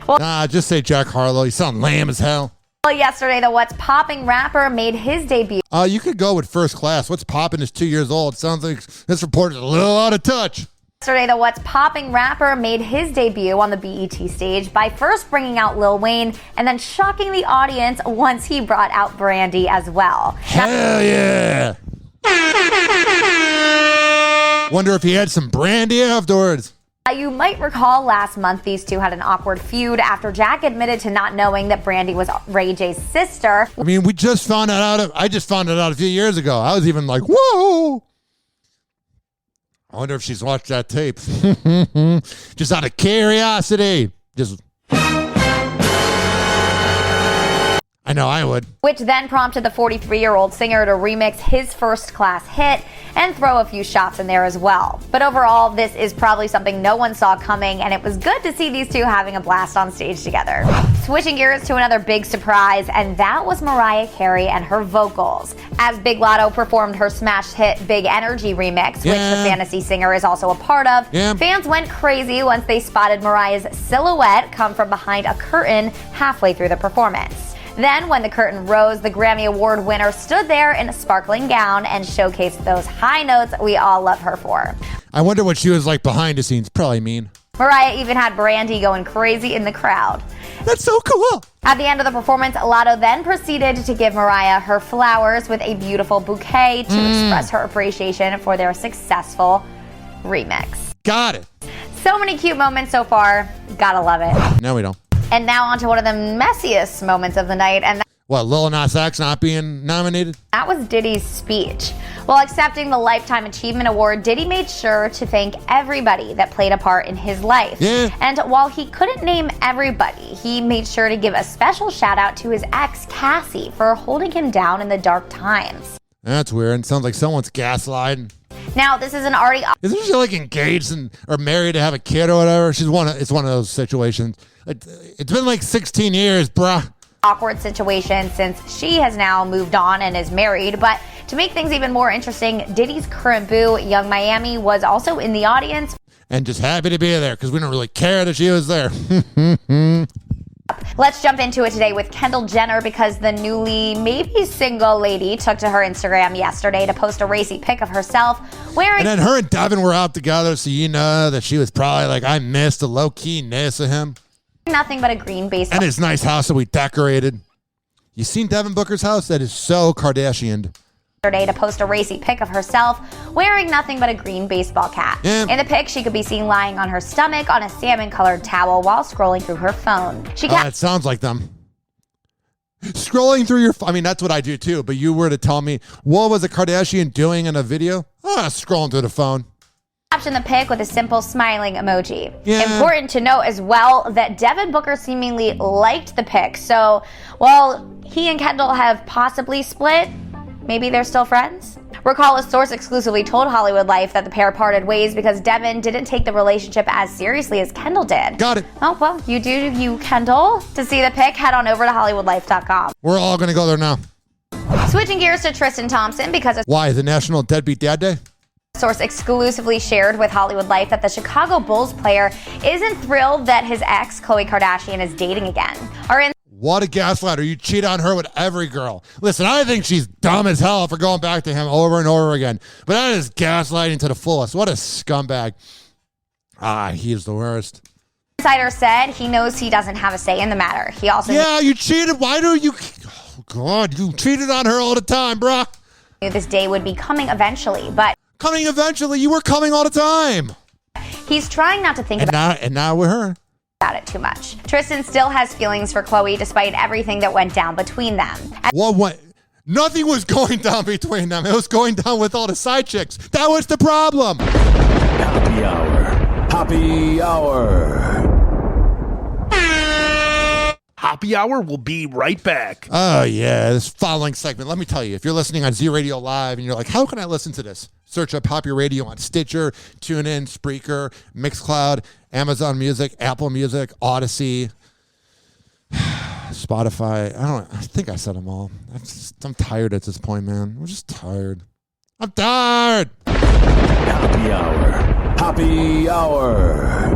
Just say Jack Harlow. You sound lame as hell. Well, yesterday, the What's Popping rapper made his debut. You could go with First Class. What's Popping is 2 years old. Sounds like this report is a little out of touch. Yesterday, the What's Popping rapper made his debut on the BET stage by first bringing out Lil Wayne and then shocking the audience once he brought out Brandy as well. Hell yeah! Wonder if he had some brandy afterwards. You might recall last month these two had an awkward feud after Jack admitted to not knowing that Brandy was Ray J's sister. I mean, I just found it out a few years ago. I was even like, whoa! I wonder if she's watched that tape. Just out of curiosity. I know I would. Which then prompted the 43-year-old singer to remix his First Class hit and throw a few shots in there as well. But overall, this is probably something no one saw coming, and it was good to see these two having a blast on stage together. Switching gears to another big surprise, and that was Mariah Carey and her vocals. As Big Lotto performed her smash hit Big Energy remix, which the fantasy singer is also a part of, fans went crazy once they spotted Mariah's silhouette come from behind a curtain halfway through the performance. Then, when the curtain rose, the Grammy Award winner stood there in a sparkling gown and showcased those high notes we all love her for. I wonder what she was like behind the scenes. Probably mean. Mariah even had Brandy going crazy in the crowd. That's so cool. At the end of the performance, Lotto then proceeded to give Mariah her flowers with a beautiful bouquet to express her appreciation for their successful remix. Got it. So many cute moments so far. Gotta love it. No, we don't. And now on to one of the messiest moments of the night, and What, Lil Nas X not being nominated? that was Diddy's speech. While accepting the Lifetime Achievement Award, Diddy made sure to thank everybody that played a part in his life. Yeah. And while he couldn't name everybody, he made sure to give a special shout out to his ex, Cassie, for holding him down in the dark times. That's weird. Sounds like someone's gaslighting. Now, this is an already Isn't she like engaged or married to have a kid or whatever? It's one of those situations. It's been like 16 years, bruh. awkward situation since she has now moved on and is married. But to make things even more interesting, Diddy's current boo, Young Miami, was also in the audience. And just happy to be there because we don't really care that she was there. Let's jump into it today with Kendall Jenner, because the newly maybe single lady took to her Instagram yesterday to post a racy pic of herself wearing... And then her and Devin were out together, so you know that she was probably like, I missed the low-key-ness of him. nothing but a green baseball. And his nice house that we decorated. You seen Devin Booker's house? That is so Kardashian. To post a racy pic of herself wearing nothing but a green baseball cap. Yeah. In the pic, she could be seen lying on her stomach on a salmon-colored towel while scrolling through her phone. It sounds like them. Scrolling through your phone. I mean, that's what I do too, but you were to tell me, what was a Kardashian doing in a video? Scrolling through the phone. Caption the pic with a simple smiling emoji. Yeah. Important to note as well that Devin Booker seemingly liked the pic. So while he and Kendall have possibly split, maybe they're still friends? Recall a source exclusively told Hollywood Life that the pair parted ways because Devin didn't take the relationship as seriously as Kendall did. Got it. Oh, well, you do you, Kendall. To see the pic, head on over to HollywoodLife.com. We're all going to go there now. Switching gears to Tristan Thompson, because a Why? Is it National Deadbeat Dad Day? source exclusively shared with Hollywood Life that the Chicago Bulls player isn't thrilled that his ex, Khloe Kardashian, is dating again. What a gaslighter. You cheat on her with every girl. Listen, I think she's dumb as hell for going back to him over and over again. But that is gaslighting to the fullest. What a scumbag. He's the worst. Insider said he knows he doesn't have a say in the matter. He also you cheated. Why do you... Oh, God, you cheated on her all the time, bruh. knew this day would be coming eventually, but... Coming eventually? You were coming all the time. He's trying not to think about now with her. About it too much. Tristan still has feelings for Khloe despite everything that went down between them. What? Nothing was going down between them. It was going down with all the side chicks. That was the problem. Happy Hour. Happy Hour. Hoppe Hour will be right back. Oh, yeah. This following segment. Let me tell you, if you're listening on Z Radio Live and you're like, how can I listen to this? Search up Hoppe Radio on Stitcher, TuneIn, Spreaker, Mixcloud, Amazon Music, Apple Music, Odyssey, Spotify. I think I said them all. I'm tired at this point, man. I'm just tired. I'm tired. Happy Hour. Happy Hour.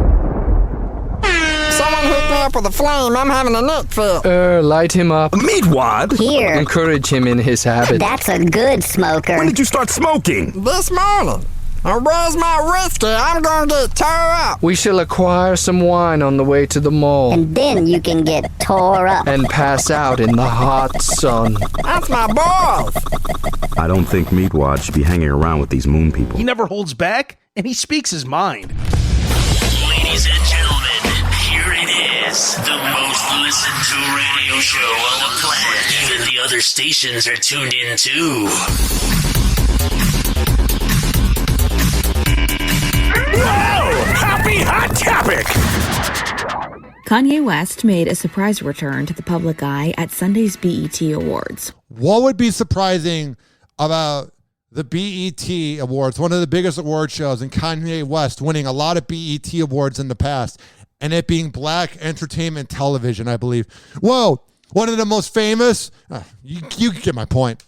Someone hook me up with a flame. I'm having a nut fit. Light him up. Meet what? Here. Encourage him in his habit. That's a good smoker. When did you start smoking? This morning. Where's my whiskey? I'm gonna get tore up. We shall acquire some wine on the way to the mall. And then you can get tore up. And pass out in the hot sun. That's my boss. I don't think Meatwad should be hanging around with these moon people. He never holds back, and he speaks his mind. Ladies and gentlemen, here it is, the most listened to radio show on the planet. Even the other stations are tuned in too. Whoa! Happy Hot Topic! Kanye West made a surprise return to the public eye at Sunday's BET Awards. What would be surprising about the BET Awards, one of the biggest award shows, and Kanye West winning a lot of BET Awards in the past, and it being Black Entertainment Television, I believe. Whoa, one of the most famous. You get my point.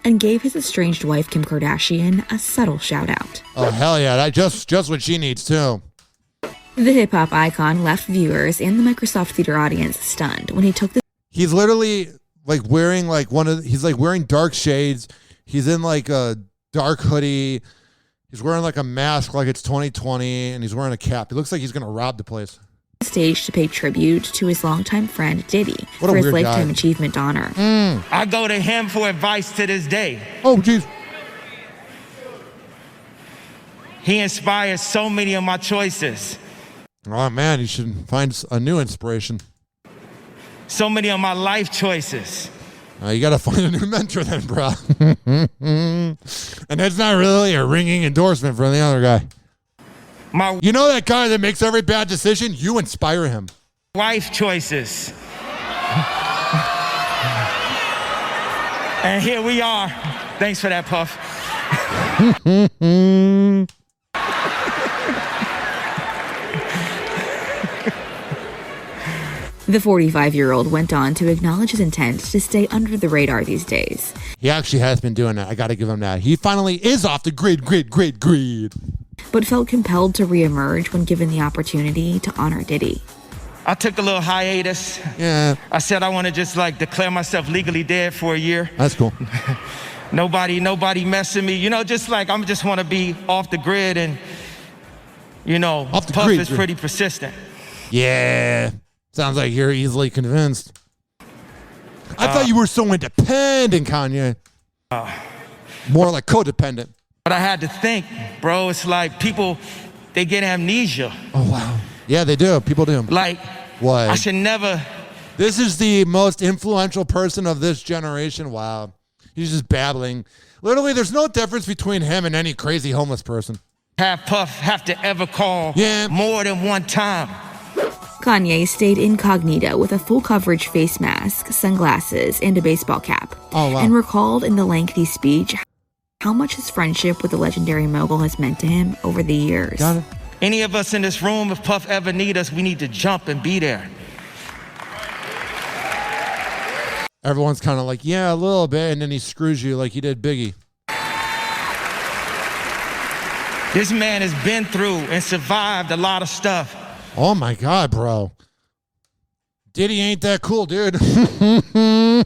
And gave his estranged wife, Kim Kardashian, a subtle shout out. Oh, hell yeah. That just what she needs, too. The hip-hop icon left viewers and the Microsoft Theater audience stunned when he took the... He's literally like wearing he's like wearing dark shades. He's in like a dark hoodie. He's wearing like a mask like it's 2020, and he's wearing a cap. He looks like he's going to rob the place. Stage to pay tribute to his longtime friend Diddy for his Lifetime Achievement honor. I go to him for advice to this day. Oh, jeez. He inspires so many of my choices. Oh, man, you should find a new inspiration. So many of my life choices. You got to find a new mentor then, bro. And that's not really a ringing endorsement from the other guy. You know that guy that makes every bad decision? You inspire him. Wife choices. And here we are. Thanks for that, Puff. The 45-year-old went on to acknowledge his intent to stay under the radar these days. He actually has been doing that. I got to give him that. He finally is off the grid. But felt compelled to reemerge when given the opportunity to honor Diddy. I took a little hiatus. Yeah. I said I want to just like declare myself legally dead for a year. That's cool. Nobody messing me. You know, just like I just want to be off the grid and, you know, Puff is pretty persistent. Yeah. Sounds like you're easily convinced. I thought you were so independent, Kanye. More like codependent. But I had to think, bro. It's like people, they get amnesia. Oh, wow. Yeah, they do. People do. Like, what? I should never. This is the most influential person of this generation. Wow. He's just babbling. Literally, there's no difference between him and any crazy homeless person. Have Puff have to ever call more than one time. Kanye stayed incognito with a full coverage face mask, sunglasses, and a baseball cap. Oh, wow. And recalled in the lengthy speech how much his friendship with the legendary mogul has meant to him over the years. Got it. Any of us in this room, if Puff ever need us, we need to jump and be there. Everyone's kind of like, yeah, a little bit, and then he screws you like he did Biggie. This man has been through and survived a lot of stuff. Oh, my God, bro. Diddy ain't that cool, dude. Whoa!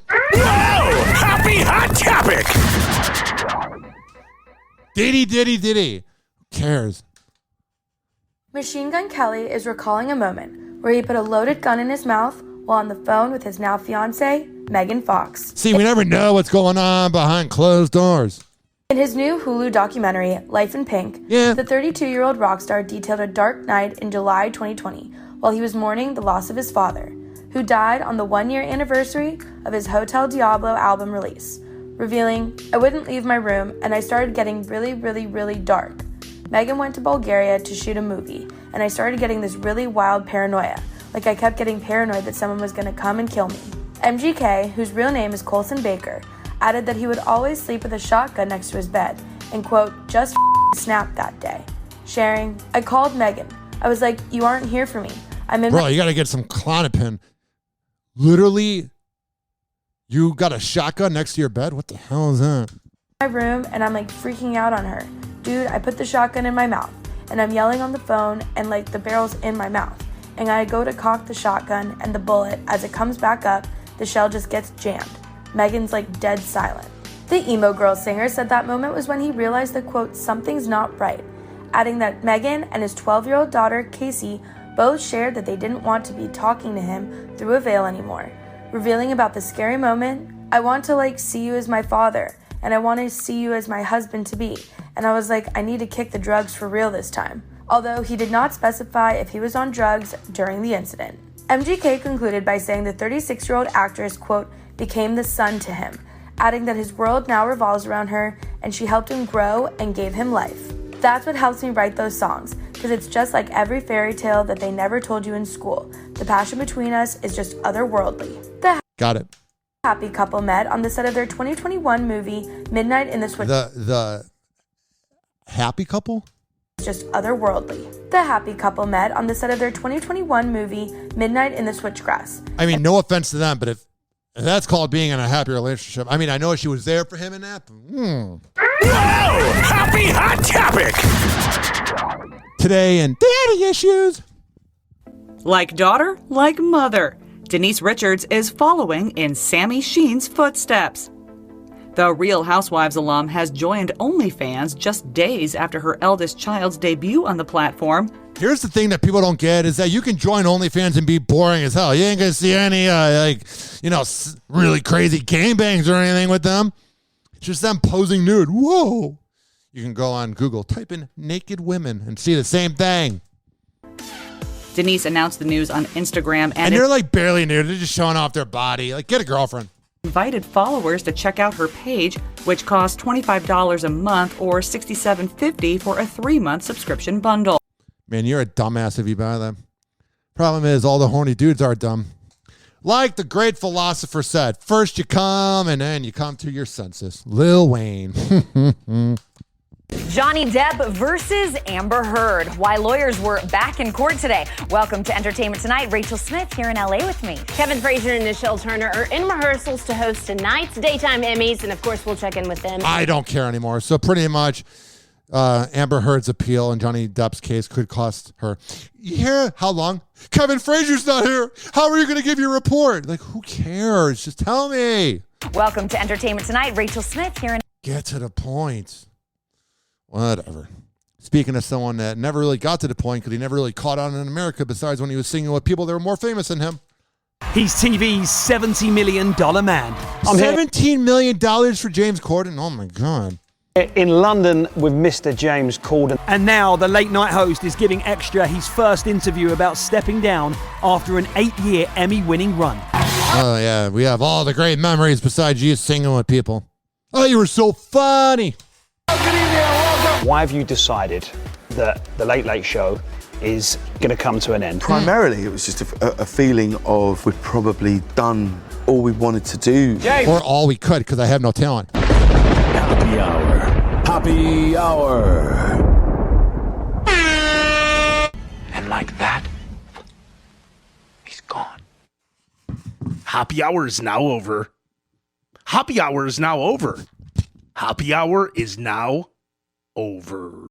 Happy Hot Topic! Diddy. Who cares? Machine Gun Kelly is recalling a moment where he put a loaded gun in his mouth while on the phone with his now fiancée, Megan Fox. See, we never know what's going on behind closed doors. In his new Hulu documentary, Life in Pink, the 32-year-old rock star detailed a dark night in July 2020 while he was mourning the loss of his father, who died on the one-year anniversary of his Hotel Diablo album release, revealing, "I wouldn't leave my room and I started getting really, really, really dark. Megan went to Bulgaria to shoot a movie, and I started getting this really wild paranoia, like I kept getting paranoid that someone was going to come and kill me." MGK, whose real name is Colson Baker, added that he would always sleep with a shotgun next to his bed and, quote, just snapped that day, sharing, "I called Megan. I was like, you aren't here for me. I'm in Bro, you got to get some Klonopin. Literally, you got a shotgun next to your bed? What the hell is that? my room and I'm like freaking out on her. Dude, I put the shotgun in my mouth and I'm yelling on the phone and like the barrel's in my mouth. And I go to cock the shotgun and the bullet, as it comes back up, the shell just gets jammed. Megan's like dead silent." The emo girl singer said that moment was when he realized that, quote, "something's not right," adding that Megan and his 12-year-old daughter, Casey, both shared that they didn't want to be talking to him through a veil anymore, revealing about the scary moment, "I want to like see you as my father, and I want to see you as my husband-to-be, and I was like, I need to kick the drugs for real this time," although he did not specify if he was on drugs during the incident. MGK concluded by saying the 36-year-old actress, quote, "became the sun to him," adding that his world now revolves around her and she helped him grow and gave him life. "That's what helps me write those songs, because it's just like every fairy tale that they never told you in school. The passion between us is just otherworldly." The Got it. happy couple met on the set of their 2021 movie, Midnight in the Switch. The happy couple? Just otherworldly. The happy couple met on the set of their 2021 movie, Midnight in the Switchgrass. I mean, no offense to them, but if that's called being in a happy relationship. I mean, I know she was there for him in that. Whoa! Happy Hot Topic! Today in Daddy Issues. Like daughter, like mother, Denise Richards is following in Sammy Sheen's footsteps. The Real Housewives alum has joined OnlyFans just days after her eldest child's debut on the platform. Here's the thing that people don't get is that you can join OnlyFans and be boring as hell. You ain't going to see any, really crazy gangbangs or anything with them. It's just them posing nude. Whoa. You can go on Google, type in naked women and see the same thing. Denise announced the news on Instagram and they're like barely nude. They're just showing off their body. Like, get a girlfriend. Invited followers to check out her page, which costs $25 a month or $67.50 for a 3-month subscription bundle. Man, you're a dumbass if you buy them. Problem is, all the horny dudes are dumb. Like the great philosopher said, first you come and then you come to your senses. Lil Wayne. Johnny Depp versus Amber Heard. Why lawyers were back in court today. Welcome to Entertainment Tonight. Rachel Smith here in LA with me. Kevin Frazier and Nichelle Turner are in rehearsals to host tonight's daytime Emmys, and of course we'll check in with them. I don't care anymore. So pretty much Amber Heard's appeal and Johnny Depp's case could cost her. You hear how long? Kevin Frazier's not here. How are you going to give your report? Like, who cares? Just tell me. Welcome to Entertainment Tonight. Rachel Smith here in... Get to the point. Whatever. Speaking of someone that never really got to the point because he never really caught on in America besides when he was singing with people that were more famous than him. He's TV's $70 million man. $17 million for James Corden? Oh, my God. In London with Mr. James Corden. And now the late night host is giving Extra his first interview about stepping down after an 8-year Emmy-winning run. Oh, yeah. We have all the great memories besides you singing with people. Oh, you were so funny. Why have you decided that the Late Late Show is going to come to an end? Primarily, it was just a feeling of we'd probably done all we wanted to do. Or all we could, because I have no talent. Happy Hour. Happy Hour. And like that, he's gone. Happy Hour is now over. Happy Hour is now over. Happy Hour is now over.